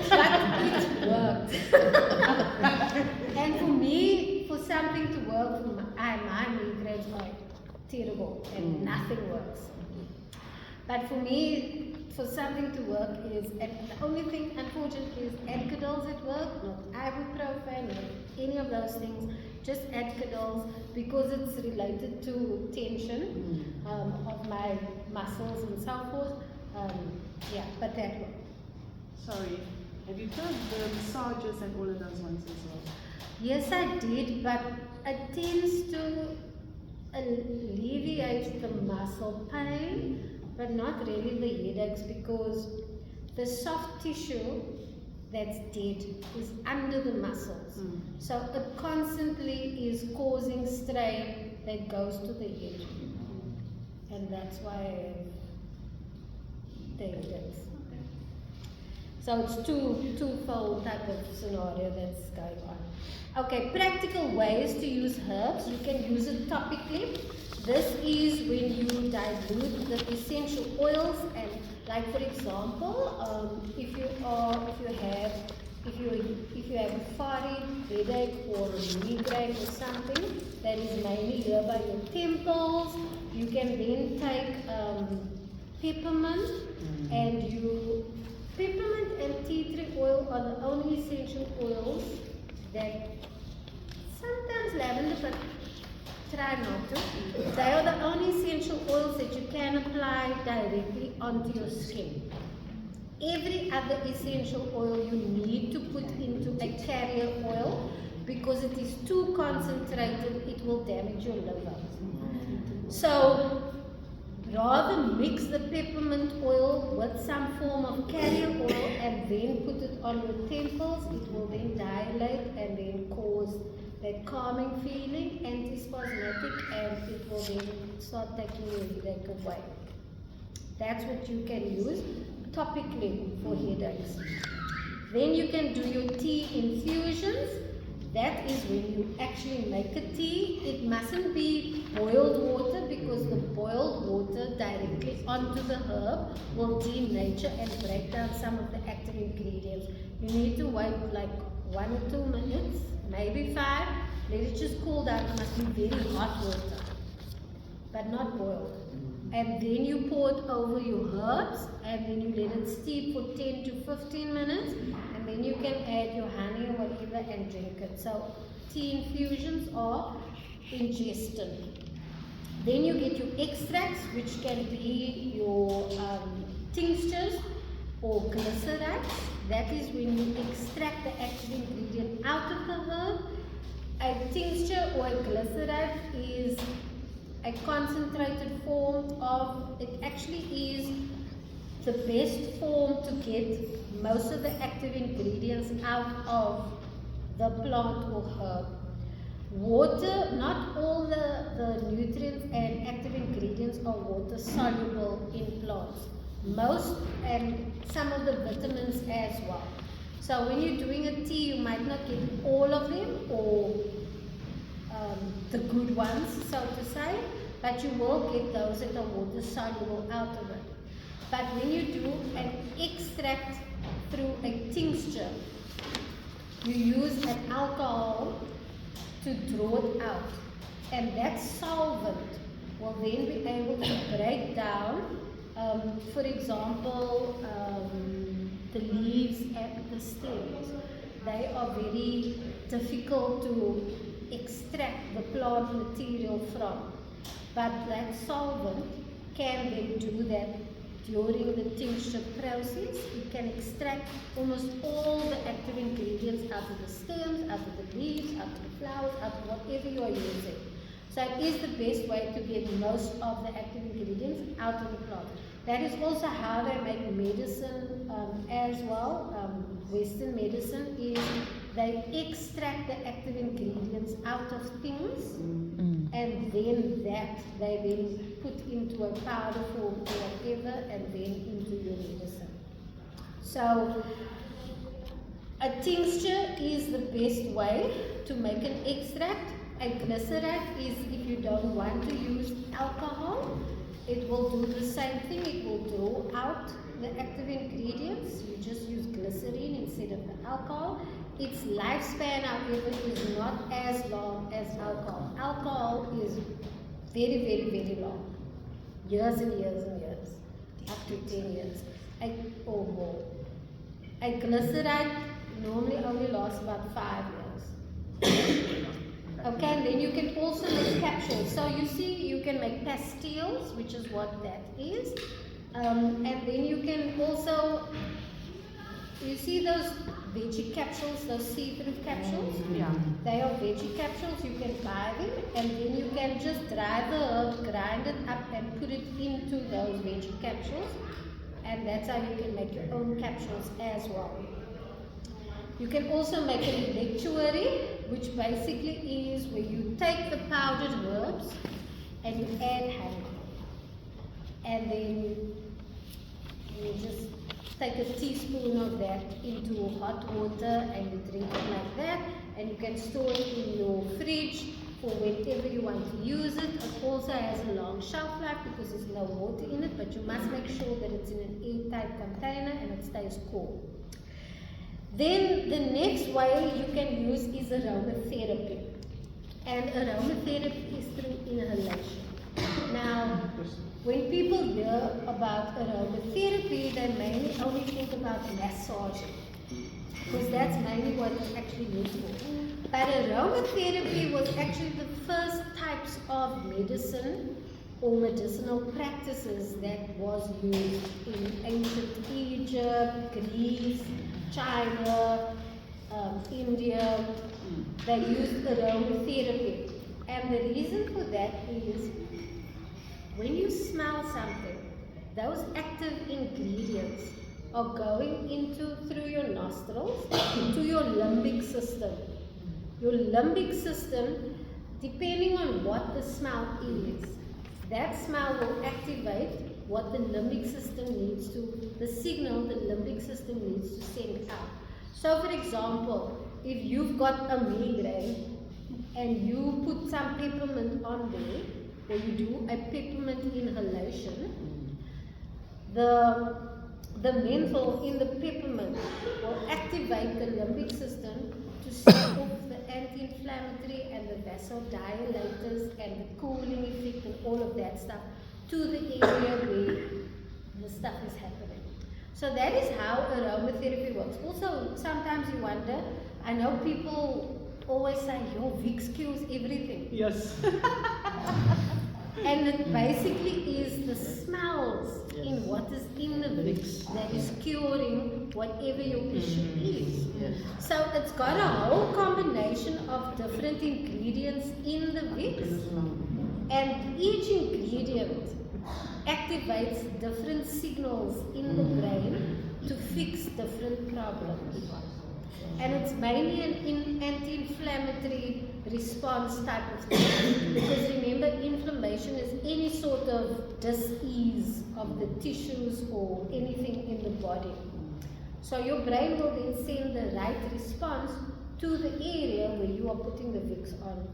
it worked. And for me, for something to work, my migraines are terrible and nothing works. But for me, for something to work is, and the only thing unfortunately is Adcodols at work, not ibuprofen, not any of those things, just Adcodols, because it's related to tension of my muscles and so forth. Yeah, but that worked. Sorry, have you done the massages and all of those ones as well? Yes, I did, but it tends to alleviate the muscle pain, but not really the headaches, because the soft tissue that's dead is under the muscles. So it constantly is causing strain that goes to the head. And that's why I have the headaches. So it's twofold type of scenario that's going on. Okay, practical ways to use herbs. You can use it topically. This is when you dilute the essential oils, and like for example, if you have a forehead headache or a migraine or something that is mainly here by your temples, you can then take peppermint and tea tree oil are the only essential oils that sometimes lavender, but try not to. They are the only essential oils that you can apply directly onto your skin. Every other essential oil you need to put into a carrier oil because it is too concentrated, it will damage your liver. So rather mix the peppermint oil with some form of carrier oil and then put it on your temples. It will then dilate and then cause that calming feeling, antispasmodic, and it will then start taking your headache away. That's what you can use topically for headaches. Then you can do your tea infusions. That is when you actually make a tea. It mustn't be boiled water because the boiled water directly onto the herb will denature and break down some of the active ingredients. You need to wait like 1 or 2 minutes, maybe 5. Let it just cool down. It must be very hot water, but not boiled. And then you pour it over your herbs and then you let it steep for 10 to 15 minutes and then you can add your honey or whatever and drink it. So tea infusions are ingestion. Then you get your extracts, which can be your tinctures or glycerides. That is when you extract the active ingredient out of the herb. A tincture or a glyceride is a concentrated form of, it actually is the best form to get most of the active ingredients out of the plant or herb. Water, not all the nutrients and active ingredients are water soluble in plants. Most and some of the vitamins as well. So when you're doing a tea, you might not get all of them or the good ones, so to say, but you will get those that are water soluble out of it. But when you do an extract through a tincture, you use an alcohol to draw it out, and that solvent will then be able to break down, for example, the leaves and the stems. They are very difficult to extract the plant material from, but that solvent can then do that during the tincture process. You can extract almost all the active ingredients out of the stems, out of the leaves, out of the flowers, out of whatever you are using. So it is the best way to get most of the active ingredients out of the plant. That is also how they make medicine as well. Western medicine is they extract the active ingredients out of things, and then that they then put into a powder form or whatever, and then into your medicine. So a tincture is the best way to make an extract. A glyceride is if you don't want to use alcohol, it will do the same thing. It will draw out the active ingredients. You just use glycerine instead of the alcohol. Its lifespan, however, is not as long as alcohol. Alcohol is very, very, very long. Years and years and years. Up to 10 years or more. A glyceride normally only lasts about 5 years. Okay, and then you can also make capsules. So you see, you can make pastilles, which is what that is. And then you can also, you see those veggie capsules, those see-through capsules? Yeah. They are veggie capsules, you can buy them, and then you can just dry the herb, grind it up and put it into those veggie capsules. And that's how you can make your own capsules as well. You can also make an electuary, which basically is where you take the powdered herbs and you add honey. And then you just take a teaspoon of that into hot water and you drink it like that. And you can store it in your fridge for whenever you want to use it. It also has a long shelf life because there's no water in it, but you must make sure that it's in an airtight container and it stays cool. Then the next way you can use is aromatherapy. And aromatherapy is through inhalation. Now, when people hear about aromatherapy, they mainly only think about massaging. because that's mainly what it's actually used for. But aromatherapy was actually the first types of medicine or medicinal practices that was used in ancient Egypt, Greece, China, India. They used aromatherapy. And the reason for that is when you smell something, those active ingredients are going through your nostrils to your limbic system. Your limbic system, depending on what the smell is, that smell will activate what the limbic system needs to, the signal the limbic system needs to send out. So for example, if you've got a migraine and you put some peppermint on there, or you do a peppermint inhalation, the menthol in the peppermint will activate the limbic system to set off the anti-inflammatory and the vasodilators and the cooling effect and all of that stuff to the area where the stuff is happening. So that is how aromatherapy works. Also, sometimes you wonder, I know people always say, your Vicks cures everything. Yes. And it basically is the smells in what is in the Vicks that is curing whatever your issue is. So it's got a whole combination of different ingredients in the Vicks, and each ingredient activates different signals in the brain to fix different problems. And it's mainly an anti-inflammatory response type of thing. Because remember, inflammation is any sort of dis-ease of the tissues or anything in the body. So your brain will then send the right response to the area where you are putting the Vicks on,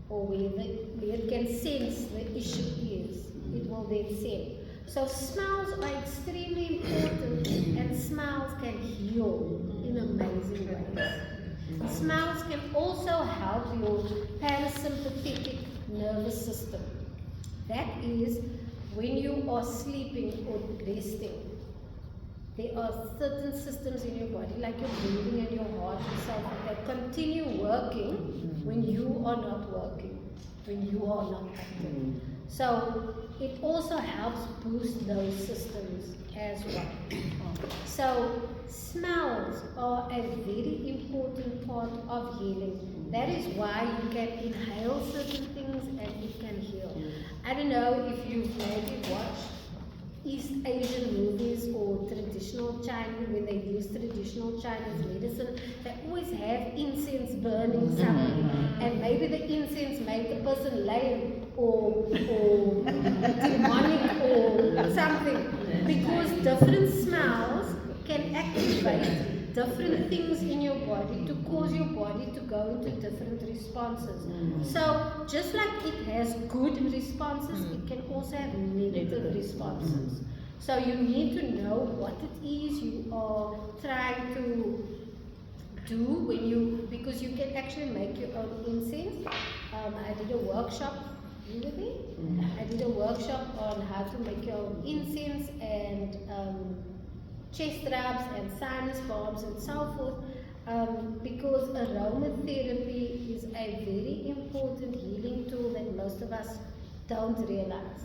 or where it can sense the issue is. It will then send. So smells are extremely important, and smells can heal in amazing ways. Smells can also help your parasympathetic nervous system. That is when you are sleeping or resting. There are certain systems in your body, like your breathing and your heart and so on, that continue working when you are not working, when you are not active. So it also helps boost those systems as well. So smells are a very important part of healing. That is why you can inhale certain things and it can heal. I don't know if you've maybe watched East Asian movies or traditional Chinese, when they use traditional Chinese medicine, they always have incense burning something, and maybe the incense made the person lame or demonic or something, because different smells can activate different things in your body to cause your body to go into different responses. So just like it has good responses, it can also have negative responses. So you need to know what it is you are trying to do when you, because you can actually make your own incense. I did a workshop, you with me? I did a workshop on how to make your own incense and chest rubs and sinus bombs and so forth, because aromatherapy is a very important healing tool that most of us don't realize.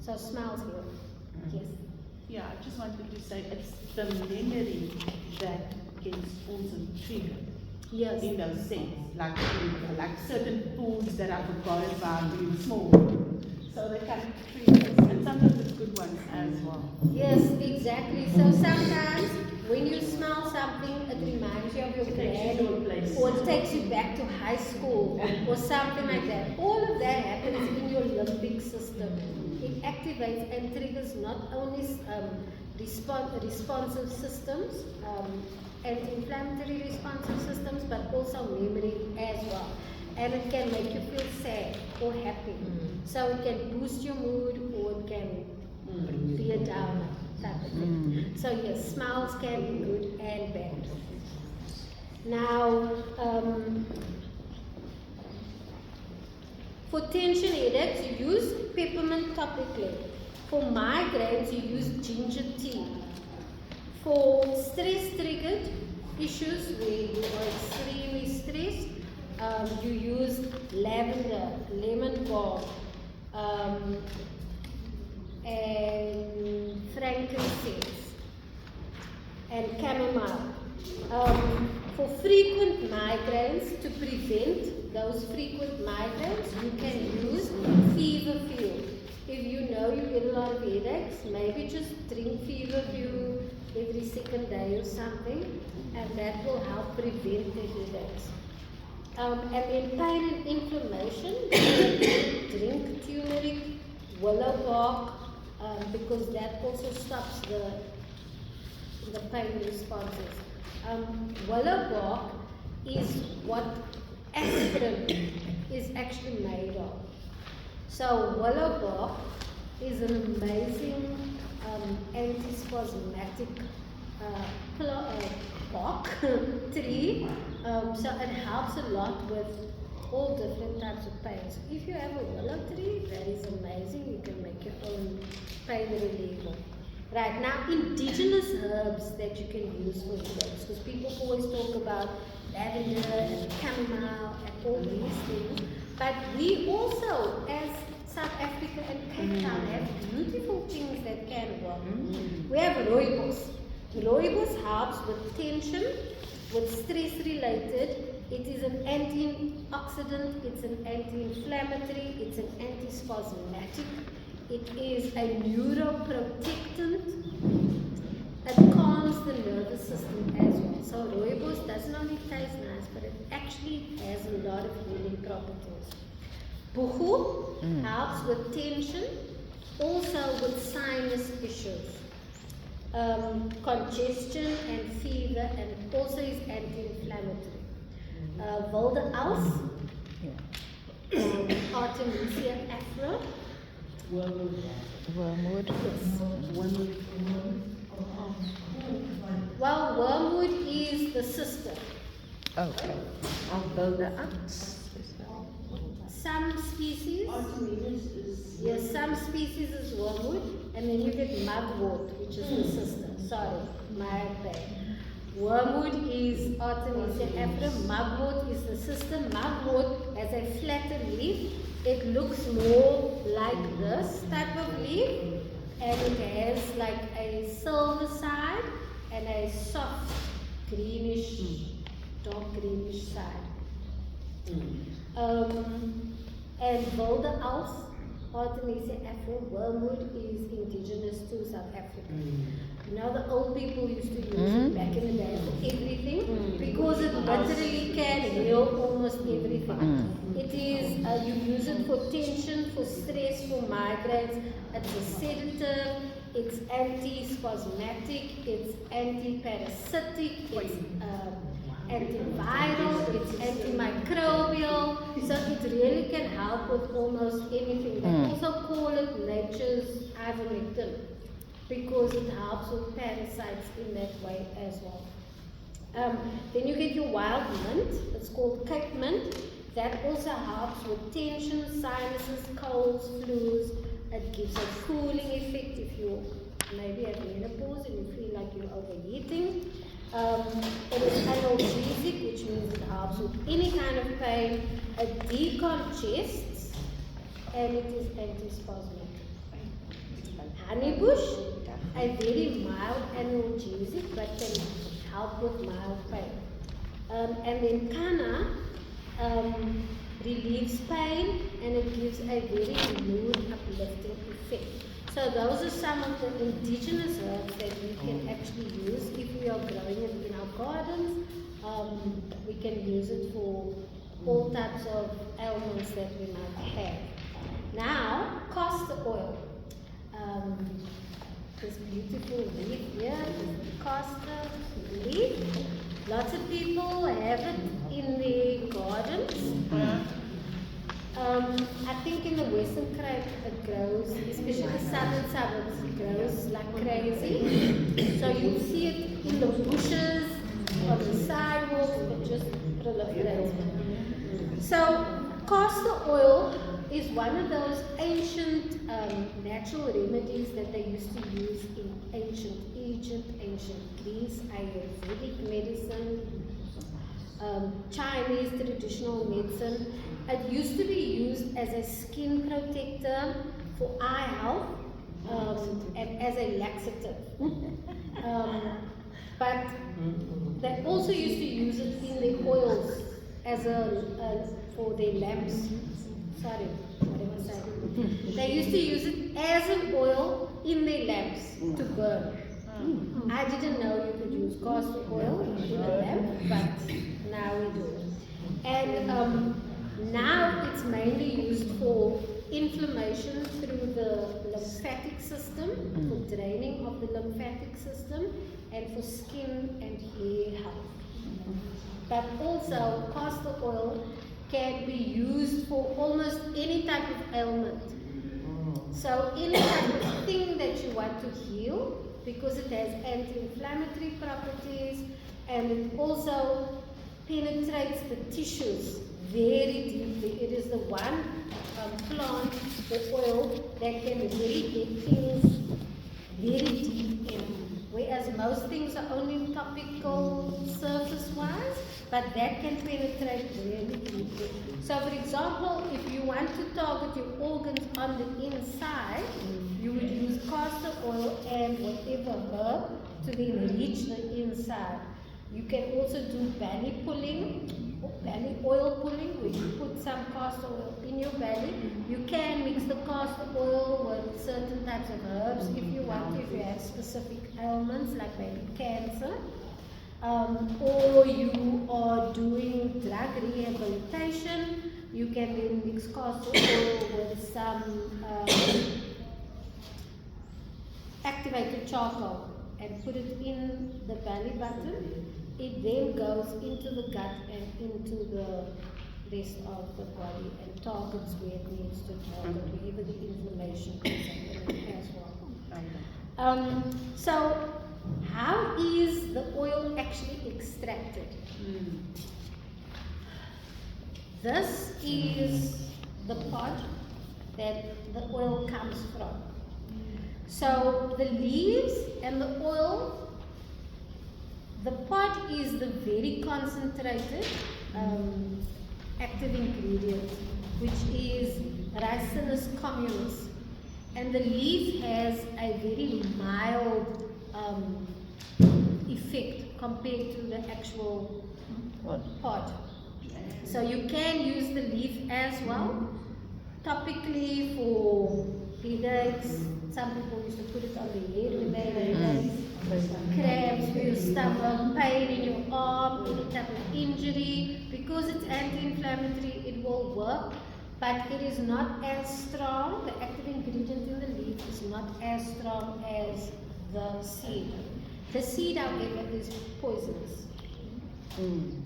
So smells heal. Yes. Yeah, I just wanted to say it's the memory that gets also triggered. Yes. In those sense, like certain foods that I forgot about in small. So they can trigger us, and sometimes it's good ones as well. Yes, exactly. So sometimes when you smell something, it reminds you of your granny, or it takes you back to high school, or something like that. All of that happens in your limbic system. It activates and triggers not only responsive systems, anti-inflammatory responsive systems, but also memory as well. And it can make you feel sad or happy. So it can boost your mood, or it can be a downer type of thing. So yes, smells can be good and bad. Now, for tension headaches, you use peppermint topically. For migraines, you use ginger tea. For stress triggered, issues where you are extremely stressed, you use lavender, lemon balm, and frankincense and chamomile. For frequent migraines, to prevent those frequent migraines, you can use fever fuel. If you know you get a lot of headaches, maybe just drink fever fuel every second day or something, and that will help prevent the headaches. And then pain and inflammation, drink turmeric, willow bark, because that also stops the pain responses. Willow bark is what aspirin is actually made of. So willow bark is an amazing antispasmodic bark tree. So it helps a lot with all different types of pain. So if you have a willow tree, that is amazing. You can make your own pain reliever. Right now, indigenous herbs that you can use for headaches, because people always talk about lavender and chamomile and all these things. But we also, as South Africa and Cape Town, have beautiful things that can work. We have rooibos. Rooibos helps with tension, with stress related. It is an antioxidant, it's an anti-inflammatory, it's an antispasmodic. It is a neuroprotectant. It calms the nervous system as well. So rooibos doesn't only taste nice, but it actually has a lot of healing properties. Buchu helps with tension, also with sinus issues, congestion and fever, and also is anti-inflammatory. Wilde Als, Artemisia afra. Wormwood. Well, wormwood is the sister. Okay. Some species, yes, some species is wormwood, and then you get mugwort, which is the sister. Sorry, my bad. Wormwood is Artemisia afra, mugwort is the sister. Mugwort has a flatter leaf. It looks more like this type of leaf, and it has like a silver side and a soft greenish, dark greenish side. And Wilde Als, Artemisia afra, wormwood is indigenous to South Africa. You know, the old people used to use it back in the day for everything, because it literally can heal almost everything. It is, you use it for tension, for stress, for migraines. It's a sedative, it's antispasmodic, it's antiparasitic, it's antiviral, it's antimicrobial. So it really can help with almost anything. They also call it nature's ivermectin, because it helps with parasites in that way as well. Then you get your wild mint. It's called Cape mint. That also helps with tension, sinuses, colds, flus. It gives a cooling effect if you maybe have menopause and you feel like you're overheating. It is analgesic, which means it helps with any kind of pain. It decongests, and it is antispasmodic. Honeybush, a very mild analgesic, but can help with mild pain. And then Kana relieves pain, and it gives a very mood uplifting effect. So those are some of the indigenous herbs that we can actually use if we are growing it in our gardens. We can use it for all types of ailments that we might have. Now, castor oil. This beautiful leaf here is the castor leaf. Lots of people have it in their gardens. I think in the Western Cape it grows, especially the southern suburbs, it grows like crazy. So you'll see it in the bushes, on the sidewalks, it just proliferates. So castor oil is one of those ancient natural remedies that they used to use in ancient Egypt, ancient Greece, Ayurvedic medicine, Chinese traditional medicine. It used to be used as a skin protector for eye health and as a laxative. But they also used to use it in the oils as for their lamps. Sorry, what am I saying? They used to use it as an oil in their lamps to burn. I didn't know you could use castor oil in a lamp, but now we do. And now it's mainly used for inflammation through the lymphatic system, for draining of the lymphatic system, and for skin and hair health. But also, castor oil can be used for almost any type of ailment. So any type of thing that you want to heal, because it has anti-inflammatory properties, and it also penetrates the tissues very deeply. It is the one plant, the oil, that can really get things very deep in. Whereas most things are only topical surface-wise, but that can penetrate really deeply. So for example, if you want to target your organs on the inside, you would use castor oil and whatever herb to then reach the inside. You can also do belly pulling, or belly oil pulling, where you put some castor oil in your belly. You can mix the castor oil with certain types of herbs if you want to, if you have specific ailments like maybe cancer. Or you are doing drug rehabilitation, you can then mix castor oil with some activated charcoal and put it in the belly button. It then goes into the gut and into the rest of the body and targets where it needs to target, wherever the inflammation is as well. So how is the oil actually extracted? This is the pot that the oil comes from. So the leaves and the oil, the pot is the very concentrated active ingredient, which is Ricinus communis. And the leaf has a very mild effect compared to the actual pot. So you can use the leaf as well, topically for headaches. Some people used to put it on the head when they have headaches, cramps for your stomach, pain in your arm, any type of injury. Because it's anti-inflammatory, it will work, but it is not as strong. The active ingredient in the leaf is not as strong as the seed. The seed, however, is poisonous.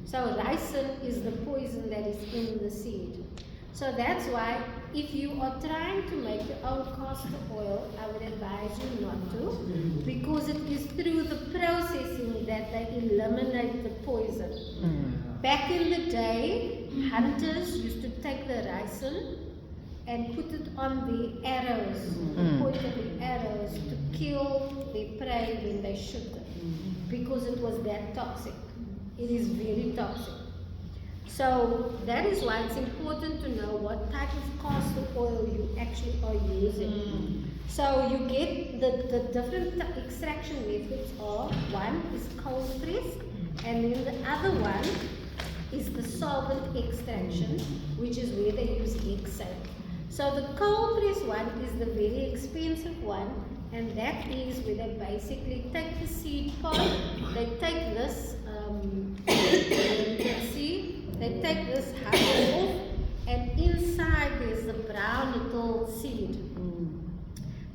So ricin is the poison that is in the seed. So that's why if you are trying to make your own castor oil, I would advise you not to, because it is through the processing that they eliminate the poison. Back in the day, hunters used to take the ricin and put it on the arrows, the point of the arrows, to kill their prey when they shoot it, because it was that toxic. It is very toxic. So that is why it's important to know what type of castor oil you actually are using. So you get the different extraction methods are, one is cold press, and then the other one is the solvent extraction, which is where they use hexane. So the cold press one is the very expensive one, and that is where they basically take the seed pod, they take this, you can see, they take this husk off, and inside there's the brown little seed.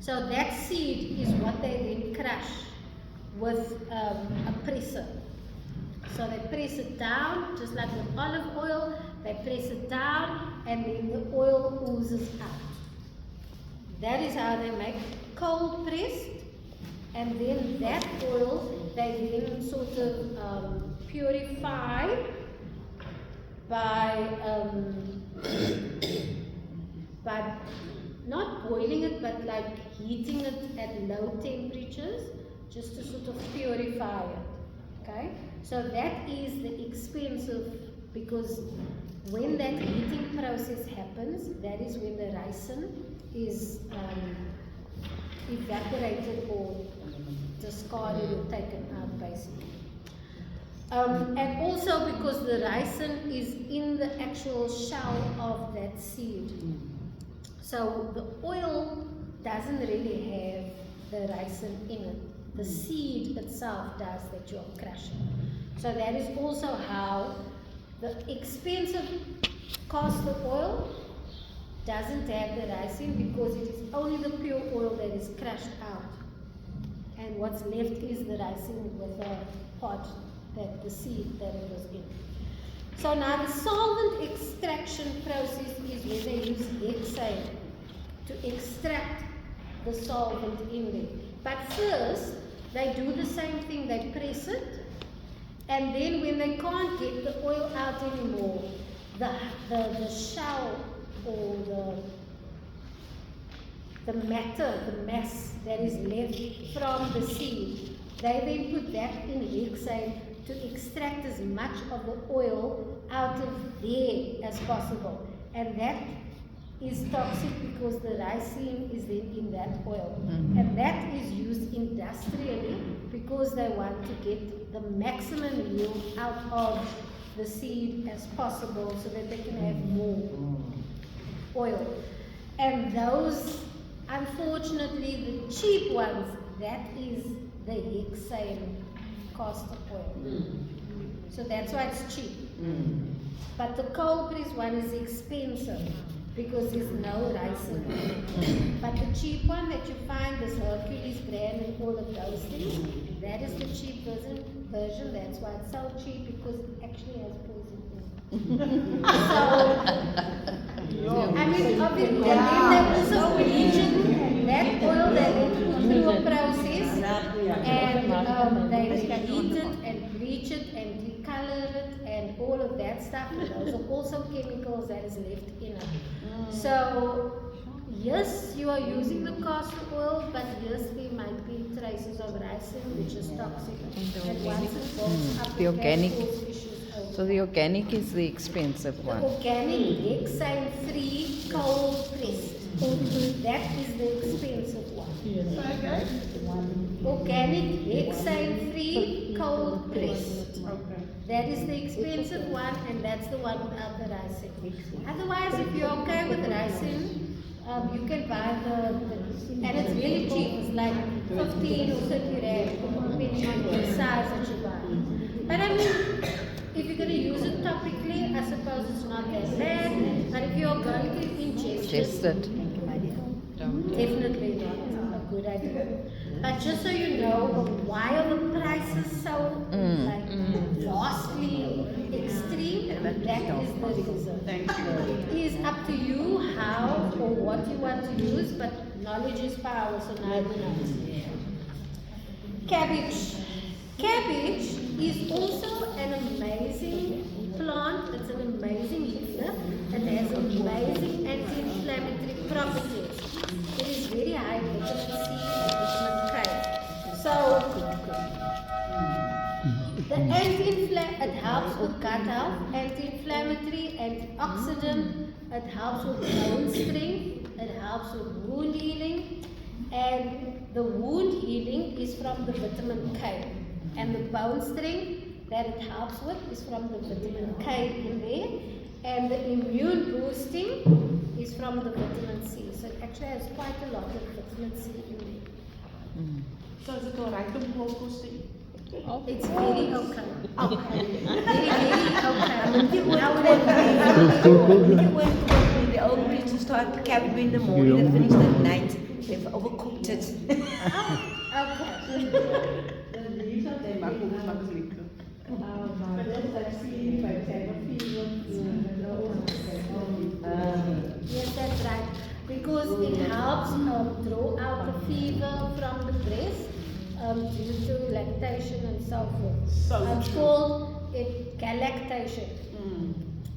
So that seed is what they then crush with a presser. So they press it down, just like with olive oil, they press it down, and then the oil oozes out. That is how they make cold pressed, and then that oil they then sort of purify by but not boiling it, but like heating it at low temperatures, just to sort of purify it. Okay, so that is the expensive, because when that heating process happens, that is when the ricin is evaporated or discarded or taken out, basically. And also because the ricin is in the actual shell of that seed. So the oil doesn't really have the ricin in it. The seed itself does that you are crushing. So that is also how the expensive castor oil doesn't have the ricin, because it is only the pure oil that is crushed out. And what's left is the ricin with the pod, that the seed that it was in. So now the solvent extraction process is where they use hexane to extract the solvent in there. But first, they do the same thing, they press it, and then when they can't get the oil out anymore, the shell or the matter, the mass that is left from the seed, they then put that in hexane to extract as much of the oil out of there as possible. And that is toxic because the ricin is then in that oil. And that is used industrially because they want to get the maximum yield out of the seed as possible so that they can have more oil. And those, unfortunately, the cheap ones, that is the hexane castor oil. So that's why it's cheap. But the cold press one is expensive because there's no ricin in it. But the cheap one that you find, this Hercules brand and all of those things, that is the cheap version. That's why it's so cheap, because it actually has poison in it. So, I mean, obviously, and then they also bleach it, that oil that they put through a process, and they heat it and bleach it and decolor it and all of that stuff. And those are also chemicals that is left in it. So, yes, you are using the castor oil, but yes, there might be traces of ricin, which is toxic. And once it builds up, The it organic. can cause issues over. So the organic is the expensive The one. organic hexane-free cold pressed. That is the expensive one. Organic hexane-free cold pressed. That is the expensive one, and that's the one without the ricin. Otherwise, if you're okay with ricin, you can buy and it's really cheap. It's like 15 or 30 rand, depending on the size that you buy. But I mean, if you're going to use it topically, I suppose it's not that bad. But if you're going to ingest Just it, it. definitely not a good idea. But just so you know, why are the prices so vastly extreme? That is the reason. It is up to you how or what you want to use, but knowledge is power, so now you know. Cabbage. Cabbage is also an amazing plant. It's an amazing healer. It has amazing anti-inflammatory properties. It is very high vitamin C and vitamin K. So, it helps with gut health, anti-inflammatory, antioxidant. It helps with bone strength. It helps with wound healing. And the wound healing is from the vitamin K. And the bone strength that it helps with is from the vitamin K in there. And the immune boosting is from the vitamin C. So it actually has quite a lot of vitamin C in there. So is it alright to focus? It's very okay. Very, very okay. The old preachers start cabbage in the morning and finish at night. They've overcooked it. Okay. The leaves of them mothers I've seen, for example, Yes, that's right. Because it helps draw out the fever from the breast due to lactation and so forth. It's called galactation.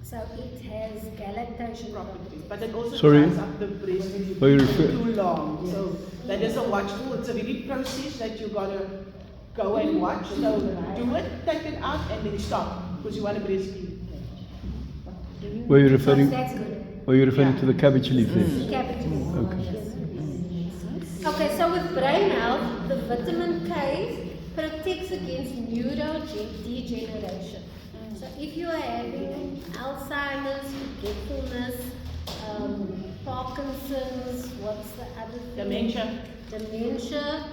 So it has galactation properties. But it also Sorry? dries up the breast if you Were you keep it refer- too long. So that is a watchful. It's a really process that you gotta go and watch. So do it, take it out, and then stop because you want to breastfeed. Were you So referring? that's good. Were you referring to the cabbage leaf there? Cabbage leaf. Okay. Yes. Okay, so with brain health, the vitamin K protects against neurodegeneration. So if you are having Alzheimer's, forgetfulness, Parkinson's, what's the other thing? Dementia.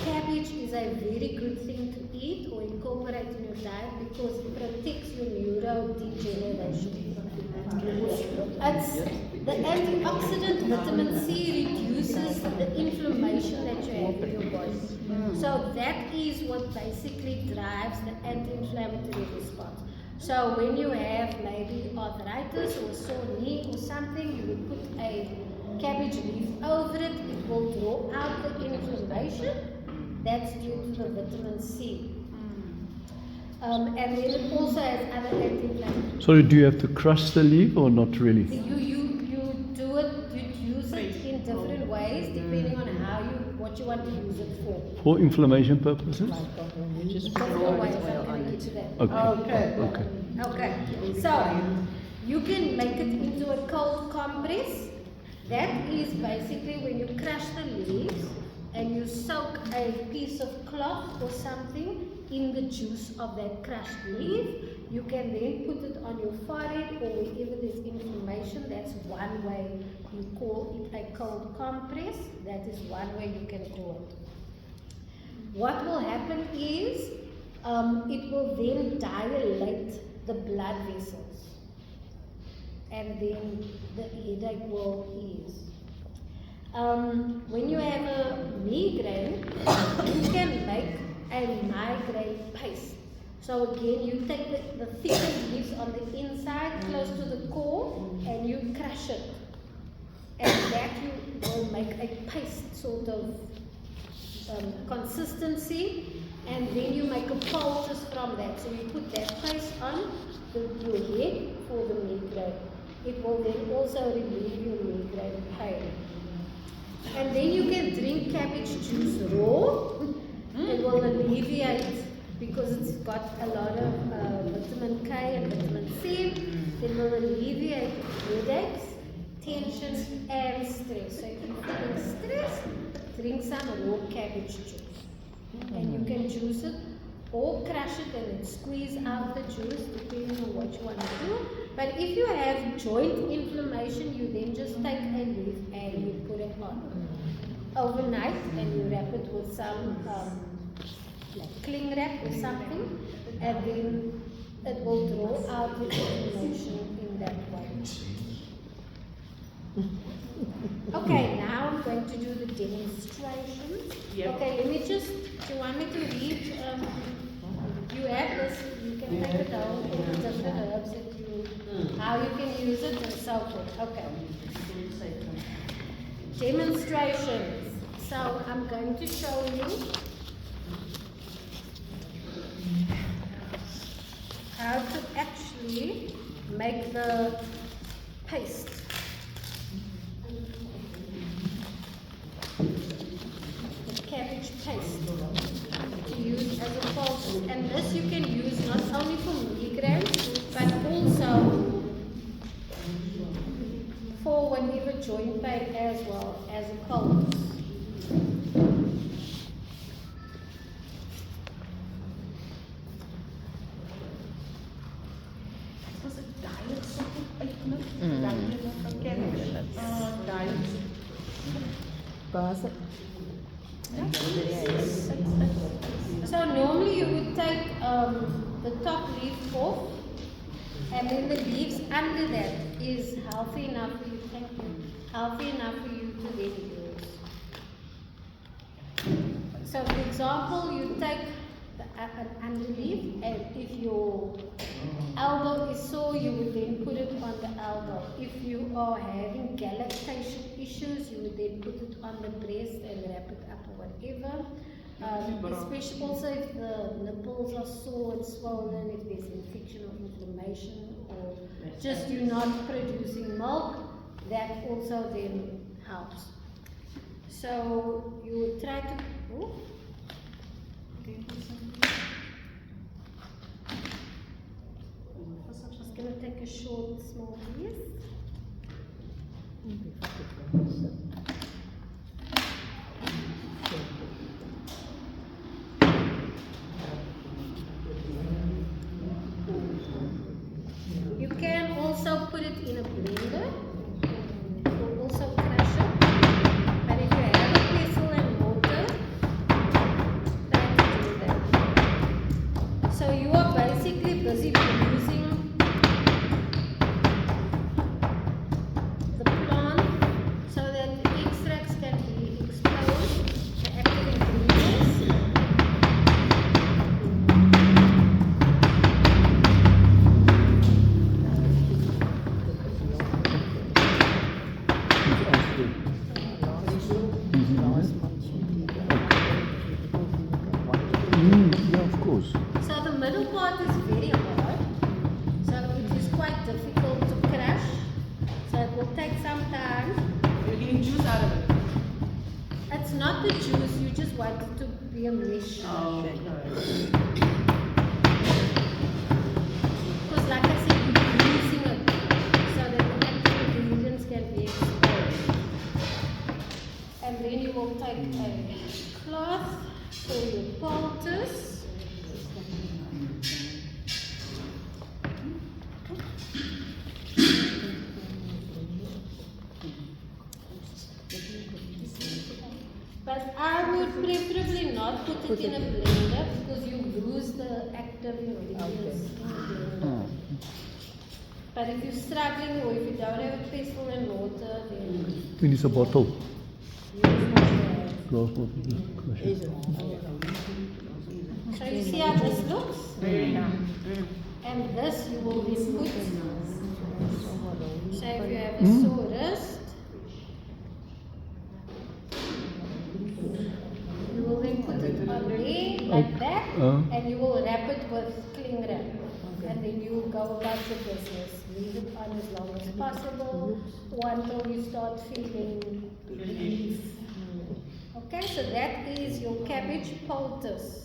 Cabbage is a very good thing to eat or incorporate in your diet because it protects your neurodegeneration. It's the antioxidant vitamin C reduces the inflammation that you have in your body. So that is what basically drives the anti-inflammatory response. So when you have maybe arthritis or sore knee or something, you would put a cabbage leaf over it. It will draw out the inflammation. That's due to the vitamin C. And then it also has other anti-inflammatory. Sorry, do you have to crush the leaf or not really? You do it, you use it in different ways depending on what you want to use it for. For inflammation purposes? Different ways, I'm going to get to that. Okay. Okay. Okay, so you can make it into a cold compress. That is basically when you crush the leaves and you soak a piece of cloth or something in the juice of that crushed leaf. You can then put it on your forehead or wherever there's inflammation. That's one way you call it a cold compress. That is one way you can call it. What will happen is it will then dilate the blood vessels and then the headache will ease. When you have a migraine, you can make a migraine paste. So again, you take the thicker leaves on the inside, close to the core, and you crush it. And that you will make a paste sort of consistency, and then you make a poultice from that. So you put that paste on your head for the migraine. It will then also relieve your migraine pain. And then you can drink cabbage juice raw. It will alleviate because it's got a lot of vitamin K and vitamin C. It will alleviate headaches, tension, and stress. So if you're feeling stressed, drink some raw cabbage juice. And you can juice it or crush it and then squeeze out the juice depending on what you want to do. But if you have joint inflammation, you then just take a leaf and you put it on overnight and you wrap it with some like cling wrap or something, and then it will draw out the inflammation in that way. Okay, now I'm going to do the demonstration. Yep. Okay, let me just, do you want me to read? You have this, you can take it down, all the different herbs that how you can use it and so forth. Okay. Demonstrations. So I'm going to show you how to actually make the paste. The cabbage paste to use as a poultice. And this you can use not only for migraine, but also for whenever joint pain as well as a poultice. Was it diet something? Diet of cabbage. Diet. So normally you would take the top leaf off, and then the leaves under that is healthy enough for you. Thank you. Healthy enough for you to then use. So for example, you take an underleaf, and if your elbow is sore, you would then put it on the elbow. If you are having galactation issues, you would then put it on the breast and wrap it up or whatever. Especially also if the nipples are sore and swollen, if there's infection or inflammation or just you're not producing milk, that also then helps. So you would try to, oh, just going to take a short, small piece. You can also put it in a blender or also crush it. But if you have a pestle and mortar, try to do that. So you are basically busy producing the plant so that the extracts can be exposed, the active ingredients. Yeah, of course. So the middle part is very hard. So it is quite difficult to crush. So it will take some time. You're getting juice out of it. It's not the juice, you just want it to be a mesh. Oh, Because like I said, you're using it so that the active ingredients can be exposed. And then you will take a cloth for your poultice. But I would preferably not put it in a blender because you lose the active ingredients in the blender. But if you're struggling or if you don't have a pestle and water, then We need a bottle. use what you have. Glass bottle. Crush it. So you see how this looks? very nice. And this you will then put. So if you have a sore wrist, you will then put it on there like that, and you will wrap it with cling wrap. And then you will go about your business. Leave it on as long as possible or until you start feeling relief. Okay, so that is your cabbage poultice.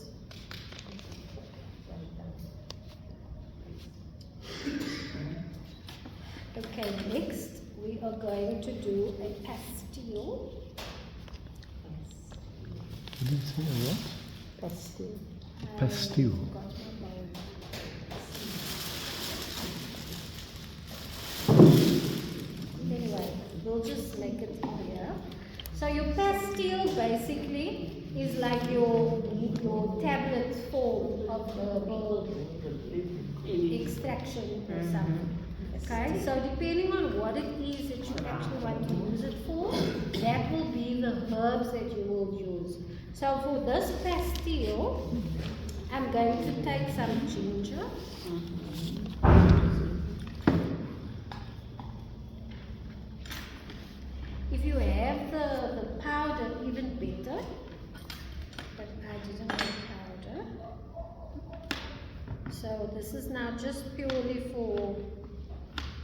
Okay, next we are going to do a pastille. Did you say a what? Pastille. Pastille. Got my bowl. Anyway, we'll just make it here. So your pastille basically is like your tablet form of herbal extraction or something. Okay, so depending on what it is that you actually want to use it for, that will be the herbs that you will use. So for this pastille, I'm going to take some ginger. If you have the powder, even better. But I didn't have powder. So this is now just purely for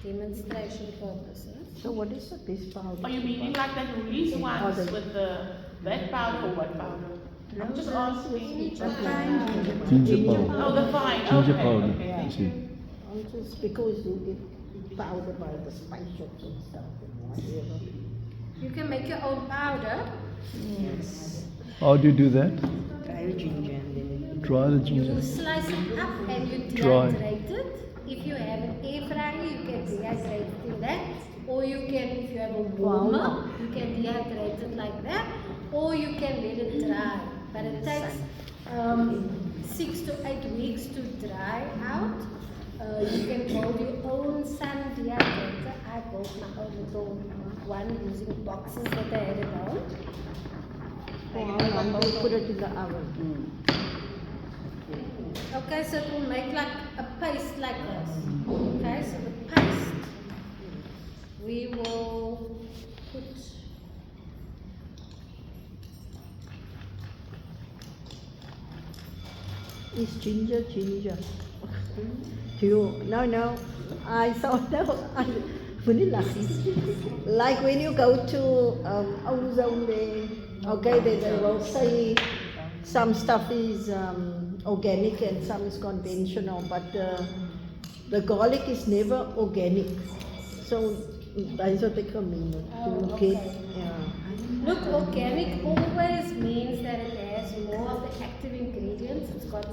demonstration purposes. So what is this powder? Are you meaning like that release ones with that powder or what powder? I'm just asking. Ginger powder. Oh, the fine. Ginger Okay, powder. okay. You see. Just because you get powder by the spice shops and stuff. Whatever. You can make your own powder. Yes. How do you do that? Dry ginger and then Dry the You ginger. slice it up and you Dry. dehydrate it. If you have an air fryer, you can dehydrate it in that. Or you can, if you have a warmer, you can dehydrate it like that. Or you can let it dry. But it takes 6 to 8 weeks to dry out. You can build your own sun dehydrator. I built my own little one using boxes that I had at home. you put it in the oven. Okay, so it will make like a paste like this. Okay, so the paste we will put. It's ginger. Do you, no, I thought no, vanilla. Like when you go to ozone there, okay, they will say some stuff is organic and some is conventional, but the garlic is never organic. So that's what they come in. Oh, Okay. okay. Yeah. Look, organic always means that it has more of the active ingredients. It's got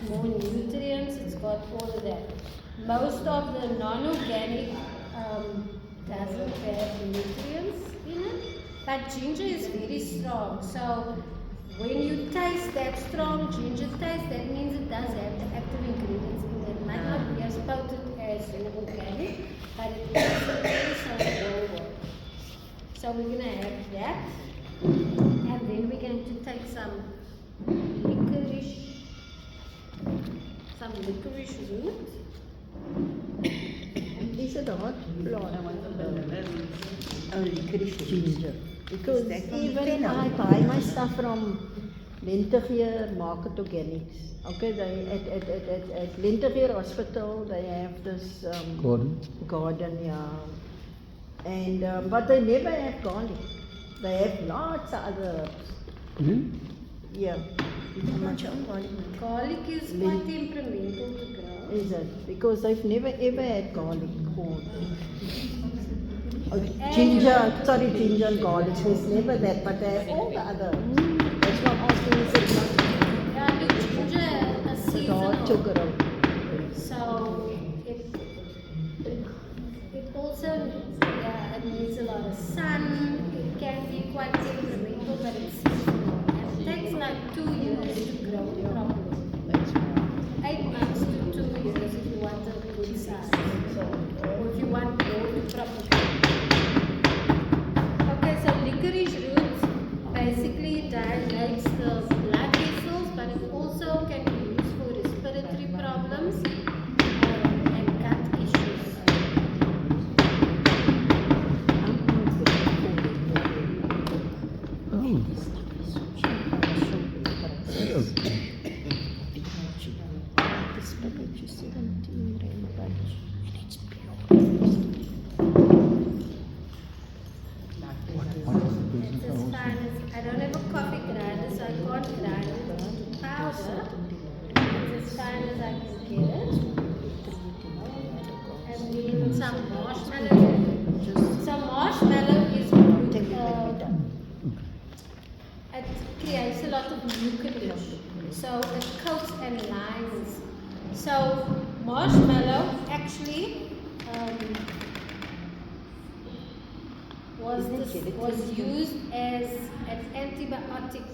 more nutrients. It's got all of that. Most of the non-organic doesn't have nutrients in it. But ginger is very strong. So when you taste that strong ginger taste, that means it does have the active ingredients in it. It might not be as potent as organic, but it is so. So we're going to have that, and then we're going to take some licorice root. These are the hot plant. Licorice ginger. Because even I buy my stuff from Lentegeur Market Organics. Okay, they at Lentegeur Hospital they have this garden, yeah. And but they never have garlic. They have lots of other herbs. Really? Yeah. Garlic is quite temperamental to grow. Is it? Because they've never ever had garlic corn. Ginger and garlic. There's never that, but they have all the other. That's what I was asking. Yeah, look, ginger is Hard to seasonal. grow. So it also it needs a lot of sun. It can be quite temperamental, but it's seasonal. And it takes like 2 years to grow properly. 8 months to 2 years if you want a good size. Or if you want growth properly. Okay, so licorice root basically dilates the blood vessels, but it also can be used for respiratory problems and gut issues. Oh. It's as fine as, I don't have a coffee grinder, so I can't grind it into powder. It's as fine as I can get it. And then some marshmallow. So marshmallow is it creates a lot of mucilage. So it coats and lines. So marshmallow actually was used as an antibiotic.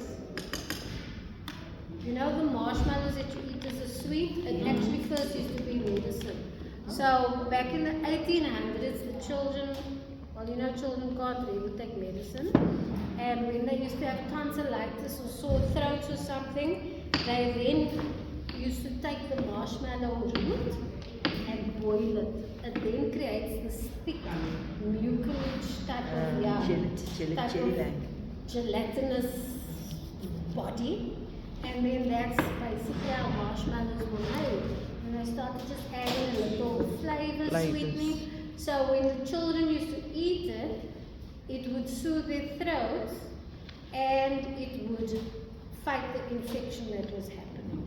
You know the marshmallows that you eat as a sweet, it actually first used to be medicine. So back in the 1800s, the children, well you know children can't really take medicine, and when they used to have tonsillitis or sore throats or something, they then used to take the marshmallow root and boil it. It then creates this thick mucilage type of gelatinous body, and then that's basically how marshmallows were made. And they started just adding a little flavor, sweetening. So when the children used to eat it, it would soothe their throats and it would fight the infection that was happening.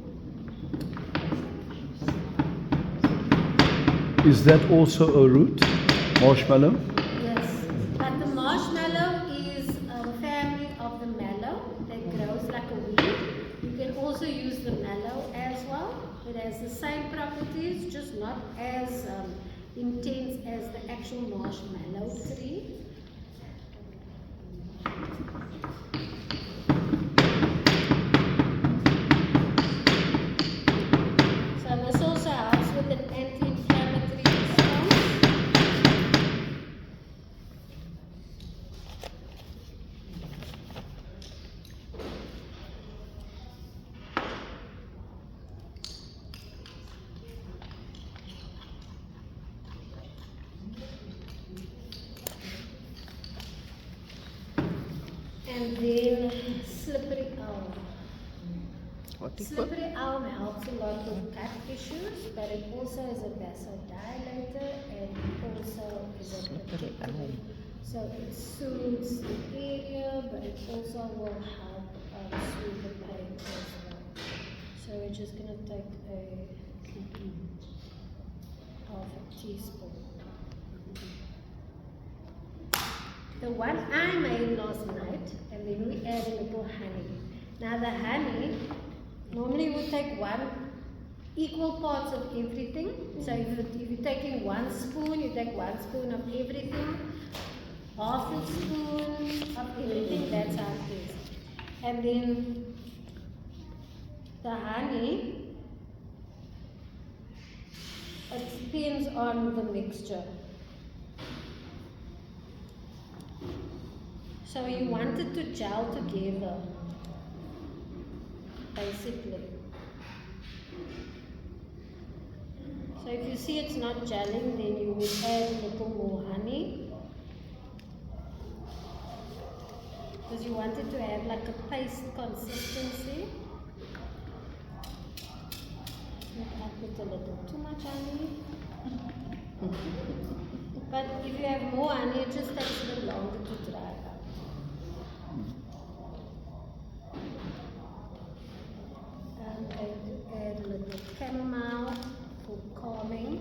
Is that also a root? Marshmallow? Yes, but the marshmallow is a family of the mallow that grows like a weed. You can also use the mallow as well. It has the same properties, just not as intense as the actual marshmallow tree. So this also helps with an anti-inflammatory response. And then slippery elm. What is it? Slippery elm helps a lot with gut issues, but it also is a vasodilator and it also is a Slippery protective. elm. So it soothes the area, but it also will help soothe the pain as well. So we're just going to take a half a teaspoon. The one I made last night, and then we add a little honey. Now the honey, normally we take equal parts of everything. So if you're taking 1 spoon, you take 1 spoon of everything, half a spoon of everything, that's how it is. And then the honey, it depends on the mixture. So you want it to gel together, basically. So if you see it's not gelling, then you will add a little more honey. Because you want it to have like a paste consistency. I put a little too much honey. But if you have more honey, it just takes a little longer to dry out. And add a little chamomile for calming.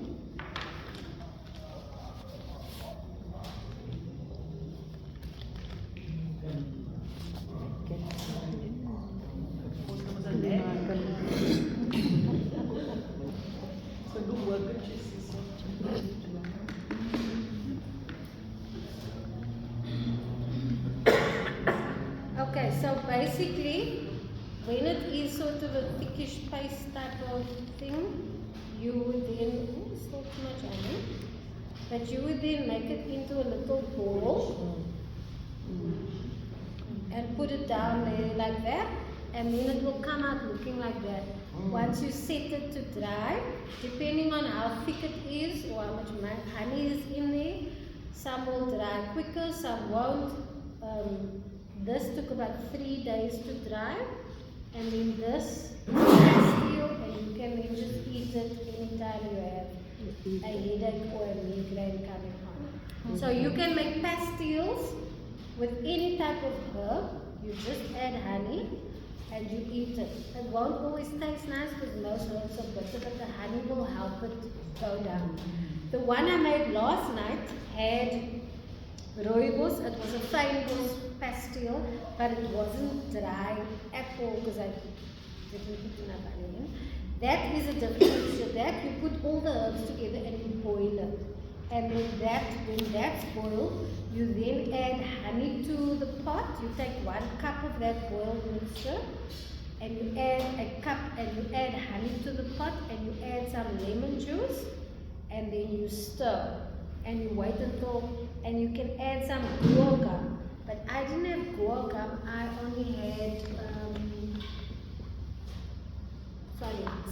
Okay, so basically, when it is sort of a thickish paste type of thing, you would then, still too much honey, but you would then make it into a little ball and put it down there like that, and then it will come out looking like that. Once you set it to dry, depending on how thick it is or how much honey is in there, some will dry quicker, some won't. This took about 3 days to dry, and then this is pastille, and you can then just eat it anytime you have a headache or a migraine coming on. So you can make pastilles with any type of herb. You just add honey and you eat it. It won't always taste nice because most herbs are bitter, but the honey will help it go down. The one I made last night had rooibos. It was a fynbos pastille, but it wasn't dry at all because I didn't put enough honey in. That is a different mixture. That you put all the herbs together and you boil it. And when that's boiled, you then add honey to the pot. You take 1 cup of that boiled mixture and you add a cup and you add honey to the pot and you add some lemon juice and then you stir and you wait until, and you can add some guar gum. But I didn't have guar gum, I only had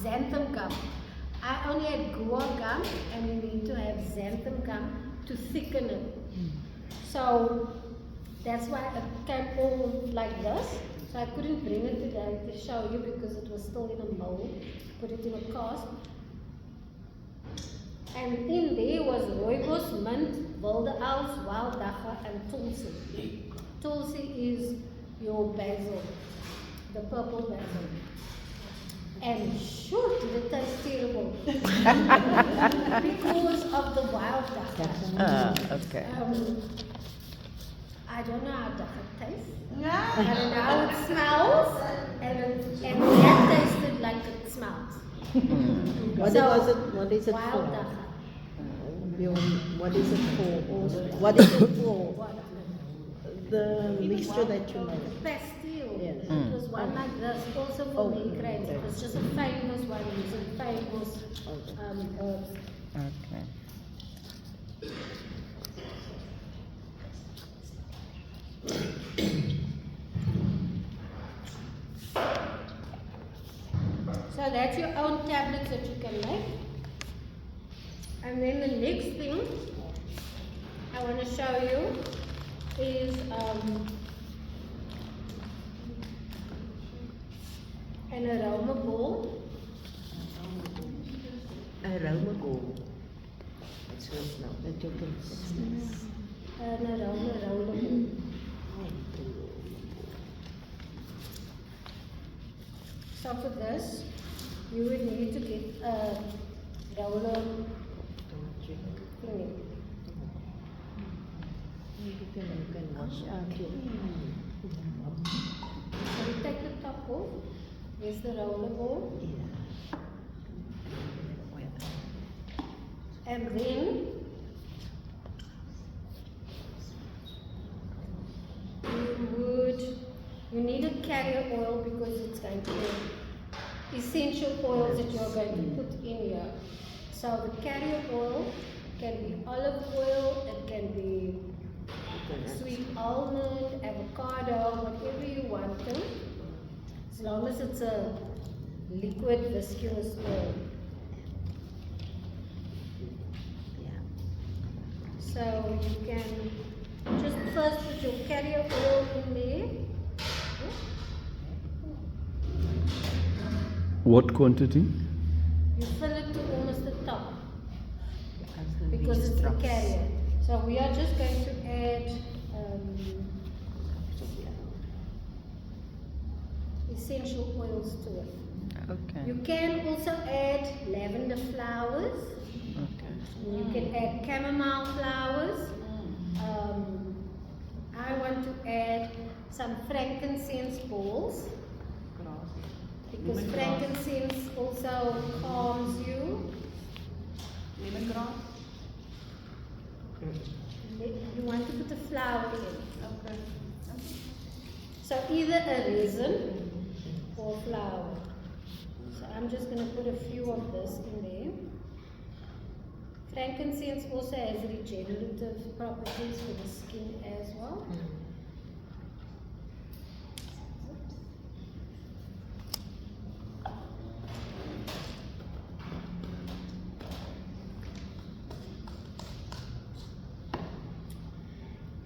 xanthan gum. I only had guar gum, and you need to have xanthan gum to thicken it. So that's why it came all like this. So I couldn't bring it today to show you because it was still in a mold. Put it in a cask. And in there was rooibos, mint, wilde elf, wild dagga, and tulsi. Tulsi is your basil, the purple basil. And sure, did it taste terrible because of the wild dagga. Okay. I don't know how dagga tastes. I don't know how it smells, and that tasted like it smells. What is it Wild for? dagga. What is it for? What is it for? The mixture that you made. Pastille. Yes. It was one like this, also for migraines. It okay. was just a famous one using famous herbs. Okay. So that's your own tablets that you can make. And then the next thing I want to show you is An aroma ball. Aroma ball. That's good now that you can see. An aroma roller ball. So for this, you would need to get a roller thingy. You can wash out your So we take the top off. Here's the roller ball. And then you need a carrier oil because it's going to be essential oils that you're going to put in here. So the carrier oil can be olive oil, it can be sweet almond, avocado, whatever you want to, as long as it's a liquid viscous oil. So you can just first put your carrier oil in there. What quantity? You fill it to almost the top because it's the carrier. So we are just going to add essential oils to it. Okay. You can also add lavender flowers. Okay. You can add chamomile flowers. I want to add some frankincense balls because frankincense also calms you. Lemongrass. You want to put the flower in. Okay. So either a resin or flower. So I'm just going to put a few of this in there. Frankincense also has regenerative properties for the skin as well.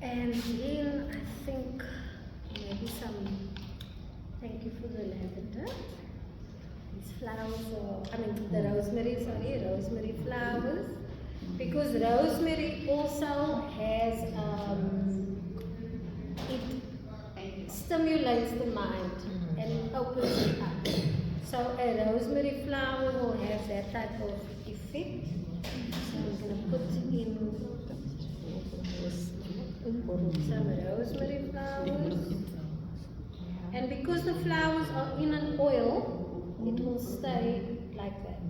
And then I think maybe thank you for the lavender. These flowers the rosemary flowers. Because rosemary also has, it stimulates the mind and it opens it up. So a rosemary flower will have that type of effect. So I'm going to put in some rosemary flowers. And because the flowers are in an oil, it will stay like that.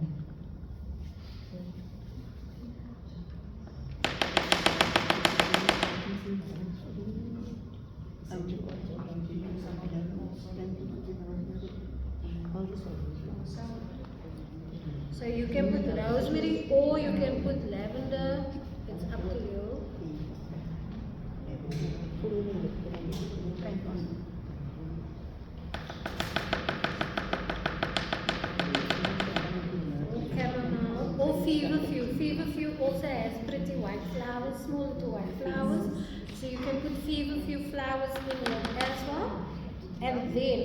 So you can put rosemary or you can put lavender. It's up to you. Chamomile or feverfew. Feverfew also has pretty white flowers, small little white flowers. So you can put feverfew flowers in it as well. And then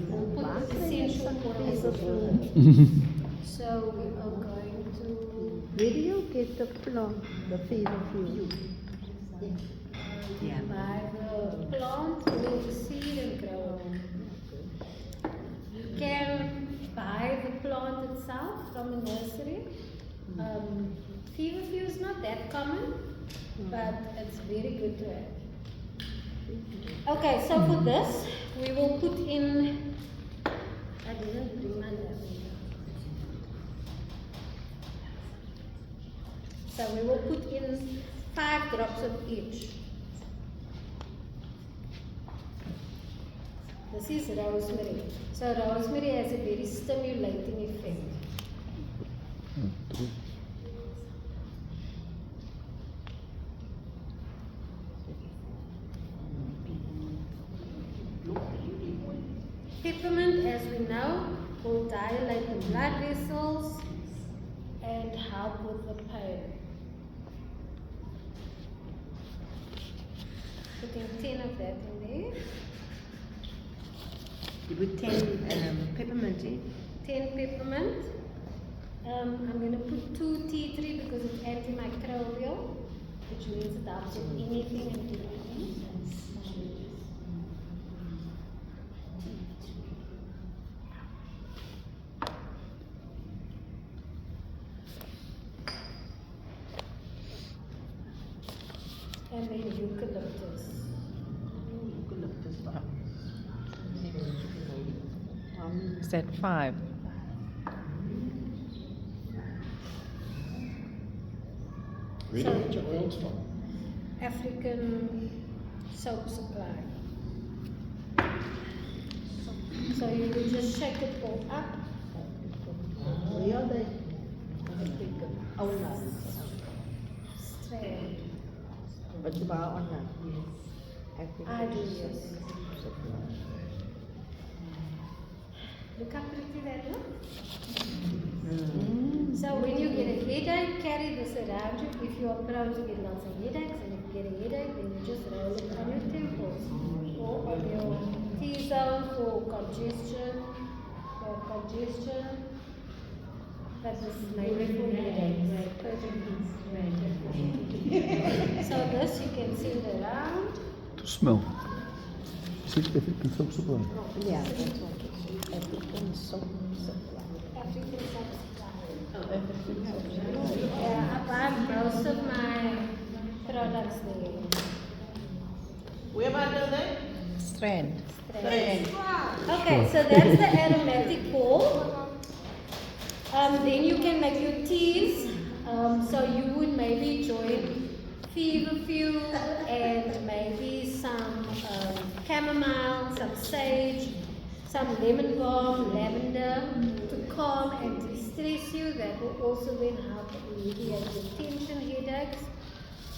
we'll put the essential oils in. So we are going to. Where do you get the plant, the feverfew? Buy the plant, grow the seed and grow it. You can buy the plant itself from a nursery. Feverfew is not that common, but it's very good to have. Okay, so for this, we will put in, I didn't bring my lavender. So we will put in 5 drops of each. This is rosemary. So rosemary has a very stimulating effect. Peppermint, as we know, will dilate the blood vessels and help with the pain. Putting 10 of that in there. You put 10 peppermint in. 10 peppermint. I'm going to put 2 tea tree because it's antimicrobial, which means it helps with anything and everything. And then eucalyptus. Is that 5? Where do you get your oils from? African soap supply. So you will just shake it all up. Where are they? Online. Straight. But you buy online? I do, yes. Look how pretty that looks. So when you get a headache, carry this around you. If you are prone to get lots of headaches, and if you get a headache, then you just roll it on your temples or on your T-zone for congestion. But this is mainly for headaches. So this you can send around. To smell. Is it African soap supply? Yeah, that's what it is. African soap supply. African soap supply. Yeah, I buy most of my products there. Where about the name? Strand. Okay, so that's the aromatic bowl. Then you can make your teas. So you would maybe join feverfew and maybe some chamomile, some sage, some lemon balm, lavender to calm and de-stress you. That will also then help alleviate your tension headaches.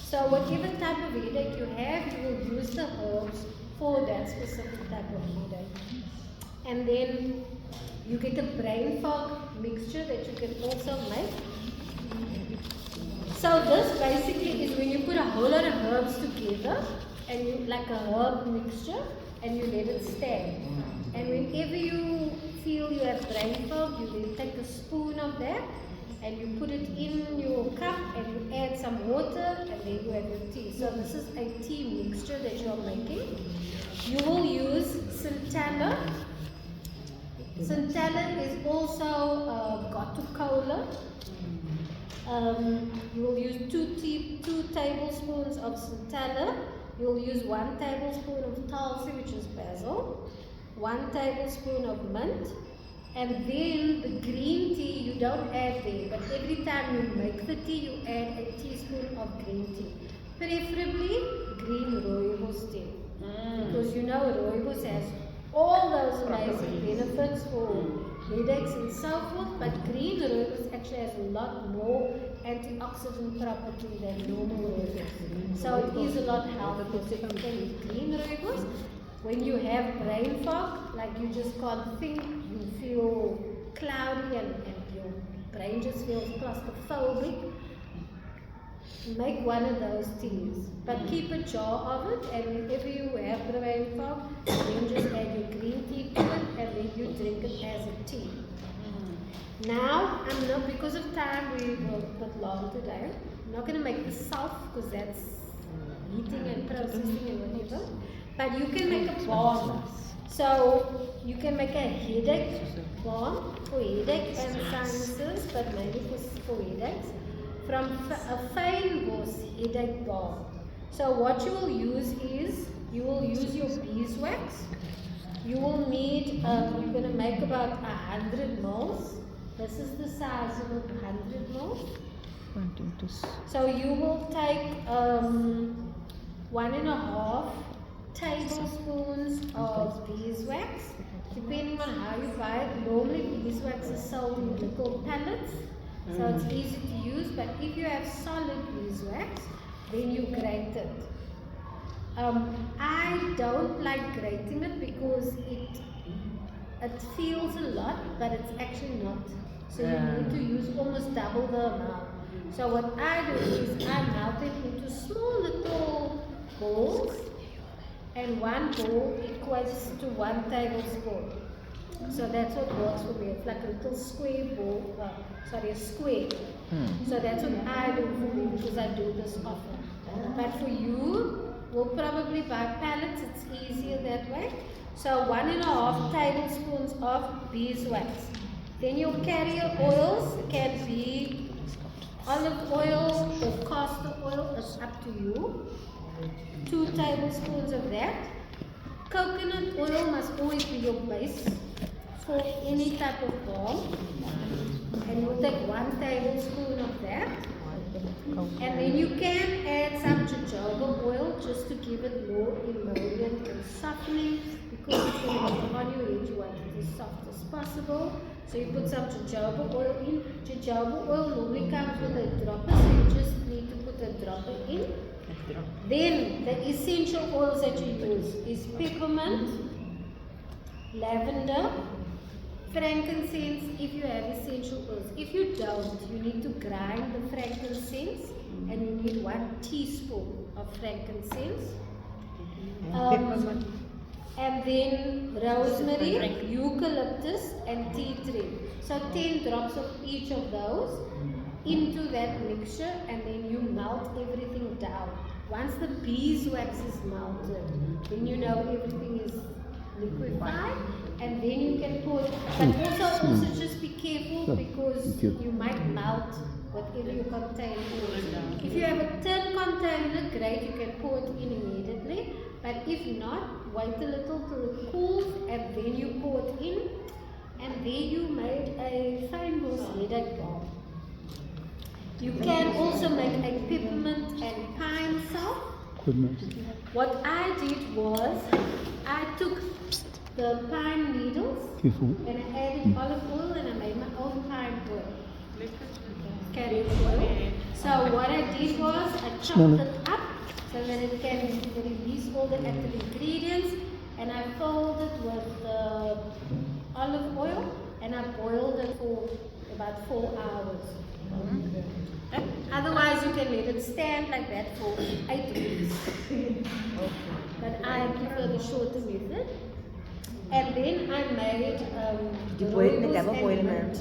So whatever type of headache you have, you will use the herbs for that specific type of headache. And then you get a brain fog mixture that you can also make. So this basically is when you put a whole lot of herbs together and you like a herb mixture and you let it stand. And whenever you feel you have brain fog, you then take a spoon of that and you put it in your cup and you add some water and then you have your tea. So this is a tea mixture that you are making. You will use centella. Centella is also gotu kola. You will use 2 tablespoons of centella. You will use 1 tablespoon of tulsi, which is basil, 1 tablespoon of mint, and then the green tea you don't add there, but every time you make the tea, you add a teaspoon of green tea. Preferably green rooibos tea. Because you know rooibos has all those amazing benefits for headaches and so forth, but green rooibos actually has a lot more antioxidant property than normal rooibos. So it is a lot healthier. So you can eat green rooibos. When you have brain fog, like you just can't think, you feel cloudy and your brain just feels claustrophobic, make one of those teas. But keep a jar of it, and whenever you have brain fog, then just add your green tea to it and then you drink it as a tea. Now, I'm not, because of time, we were a bit long today. I'm not going to make the self because that's heating and processing and whatever. But you can make a balm. So you can make a headache balm for headache and sinuses, but mainly for headaches, from a fynbos headache balm. So what you will use is, you will use your beeswax. You will need, you're going to make about 100 mils. This is the size of 100 mils. So you will take 1.5 tablespoons of beeswax, depending on how you buy it. Normally beeswax is sold in little pellets, so it's easy to use, but if you have solid beeswax, then you grate it. I don't like grating it because it feels a lot, but it's actually not. So you need to use almost double the amount. So what I do is I melt it into small little balls, and one ball equates to 1 tablespoon. So that's what works for me. It's like a little square ball, a square. So that's what I do for me because I do this often. But for you, we'll probably buy pallets, it's easier that way. So 1.5 tablespoons of beeswax. Then your carrier oils can be olive oil or castor oil, it's up to you. 2 tablespoons of that. Coconut oil must always be your base for any type of balm. And you take 1 tablespoon of that. And then you can add some jojoba oil just to give it more emollient and softening, because it's going to be on your head, you want it as soft as possible. So you put some jojoba oil in. Jojoba oil normally comes with a dropper, so you just need to put a dropper in. Then the essential oils that you use is peppermint, lavender, frankincense if you have essential oils. If you don't, you need to grind the frankincense, and you need 1 teaspoon of frankincense. And then rosemary, eucalyptus and tea tree. So 10 drops of each of those into that mixture, and then you melt everything down. Once the beeswax is melted, then you know everything is liquefied, and then you can put, but also just be careful because you might melt whatever you contain. If you have a tin container, great, you can pour it in immediately, but if not, wait a little till it cools and then you pour it in, and there you made a famous headache balm. You can also make a peppermint and pine salve. What I did was, I took the pine needles and I added olive oil and I made my own pine oil. Carrier oil. So what I did was, I chopped it up so that it can release all the active ingredients, and I filled it with the olive oil and I boiled it for about 4 hours. Otherwise, you can let it stand like that for 8 weeks. But I prefer the shorter method. And then I made rooibos and mint.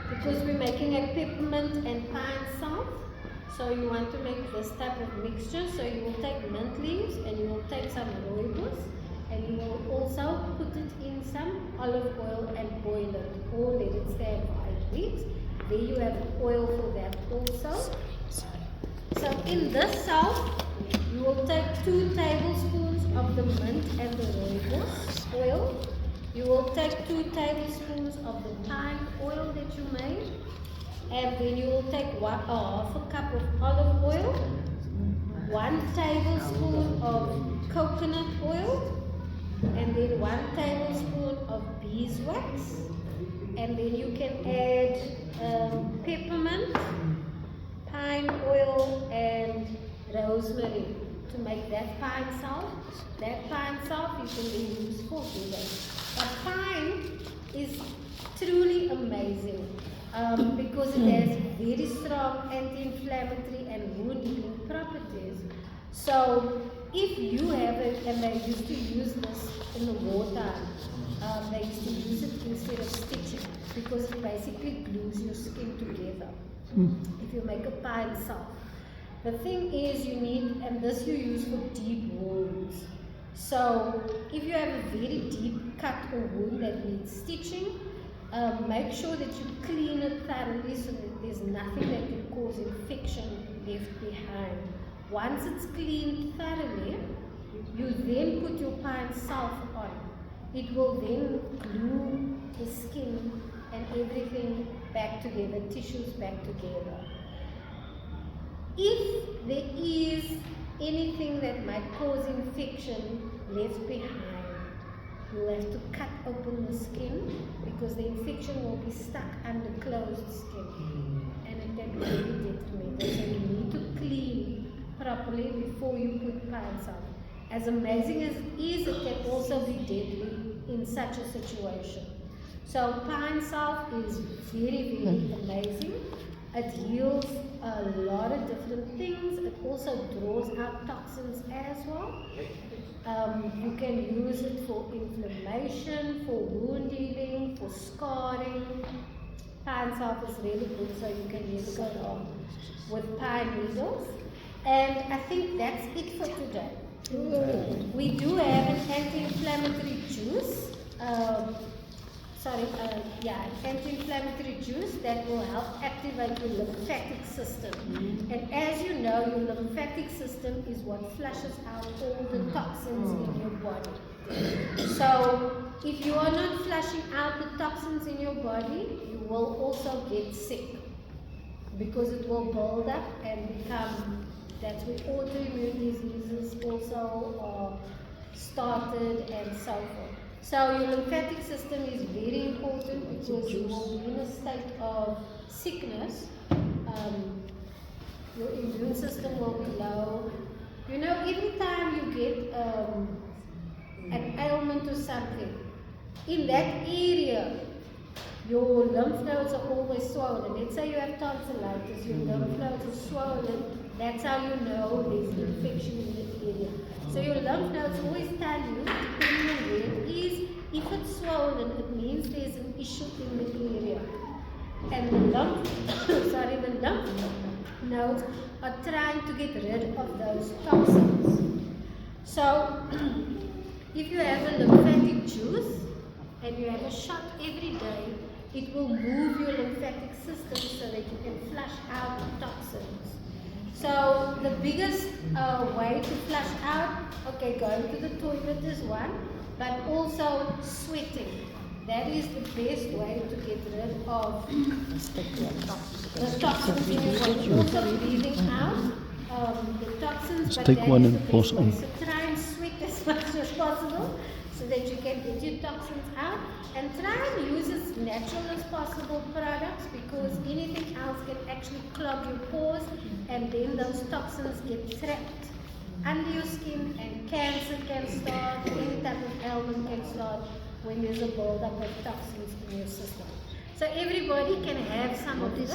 Because we're making a peppermint and pine salve, so you want to make this type of mixture. So you will take mint leaves and you will take some rooibos, and you will also put it in some olive oil and boil it, or let it stand for 8 weeks. There you have oil for that also. So in this salve, you will take 2 tablespoons of the mint and the rooibos oil. You will take 2 tablespoons of the pine oil that you made, and then you will take half a cup of olive oil, 1 tablespoon of coconut oil, and then 1 tablespoon of beeswax, and then you can add peppermint, pine oil and rosemary to make that pine salve. That pine salve you can then use for headache. But pine is truly amazing because it has very strong anti-inflammatory and wound-healing properties. So if you have it, and they used to use this in the wartime, they used to use it instead of stitching because it basically glues your skin together. If you make a pine salve. The thing is, you need, and this you use for deep wounds. So if you have a very deep cut or wound that needs stitching, make sure that you clean it thoroughly so that there's nothing that can cause infection left behind. Once it's cleaned thoroughly, you then put your pine salve on. It will then glue the skin and everything back together, tissues back together. If there is anything that might cause infection left behind, you have to cut open the skin because the infection will be stuck under closed skin and it can be very detrimental. So you need to clean properly before you put pine salve. As amazing as it is, it can also be deadly in such a situation. So pine salve is very, very amazing. It heals a lot of different things. It also draws out toxins as well. You can use it for inflammation, for wound healing, for scarring. Pine sap is really good, so you can use it with pine needles. And I think that's it for today. We do have an anti-inflammatory juice. Anti-inflammatory juice that will help activate your lymphatic system. And as you know, your lymphatic system is what flushes out all the toxins in your body. So, if you are not flushing out the toxins in your body, you will also get sick because it will build up and become, that's where autoimmune diseases also are started and so forth. So your lymphatic system is very important because you will be in a state of sickness. Your immune system will be low. You know, every time you get an ailment or something, in that area, your lymph nodes are always swollen. Let's say you have tonsillitis, your lymph nodes are swollen. That's how you know there's infection in the area. So your lymph nodes always tell you, depending on where it is, if it's swollen, it means there's an issue in the area. And the lymph nodes are trying to get rid of those toxins. So, if you have a lymphatic juice and you have a shot every day, it will move your lymphatic system so that you can flush out the toxins. So the biggest way to flush out, okay, going to the toilet is one, but also sweating. That is the best way to get rid of the toxins in your body. Also breathing out the toxins, but take that one is and the pause best way. on. So try and sweat as much as possible so that you can get your toxins out, and try and use as natural as possible products, because anything else can actually clog your pores, and then those toxins get trapped under your skin, and cancer can start, any type of ailment can start when there's a buildup of toxins in your system. So everybody can have some of this.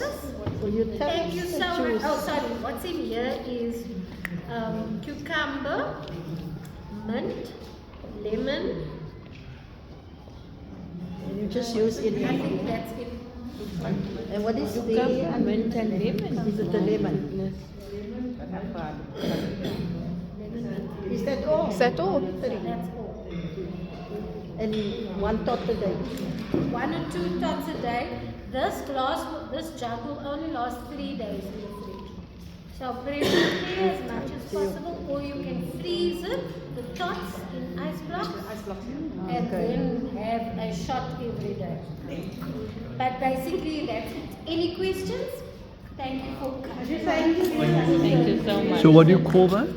Thank you so much. Oh, sorry. What's in here is cucumber, mint, lemon. And you just use it. I think that's it. And what is the mint and lemon. Is it the lemon? Is that all? Is that all? That's all. And one tot a day. 1 or 2 tots a day. This jug will only last 3 days in the fridge. So preferably as much as possible, or you can freeze it, the tots in ice blocks, and then have a shot every day. But basically that's it. Any questions? Thank you for coming. Thank you so much. So what do you call that?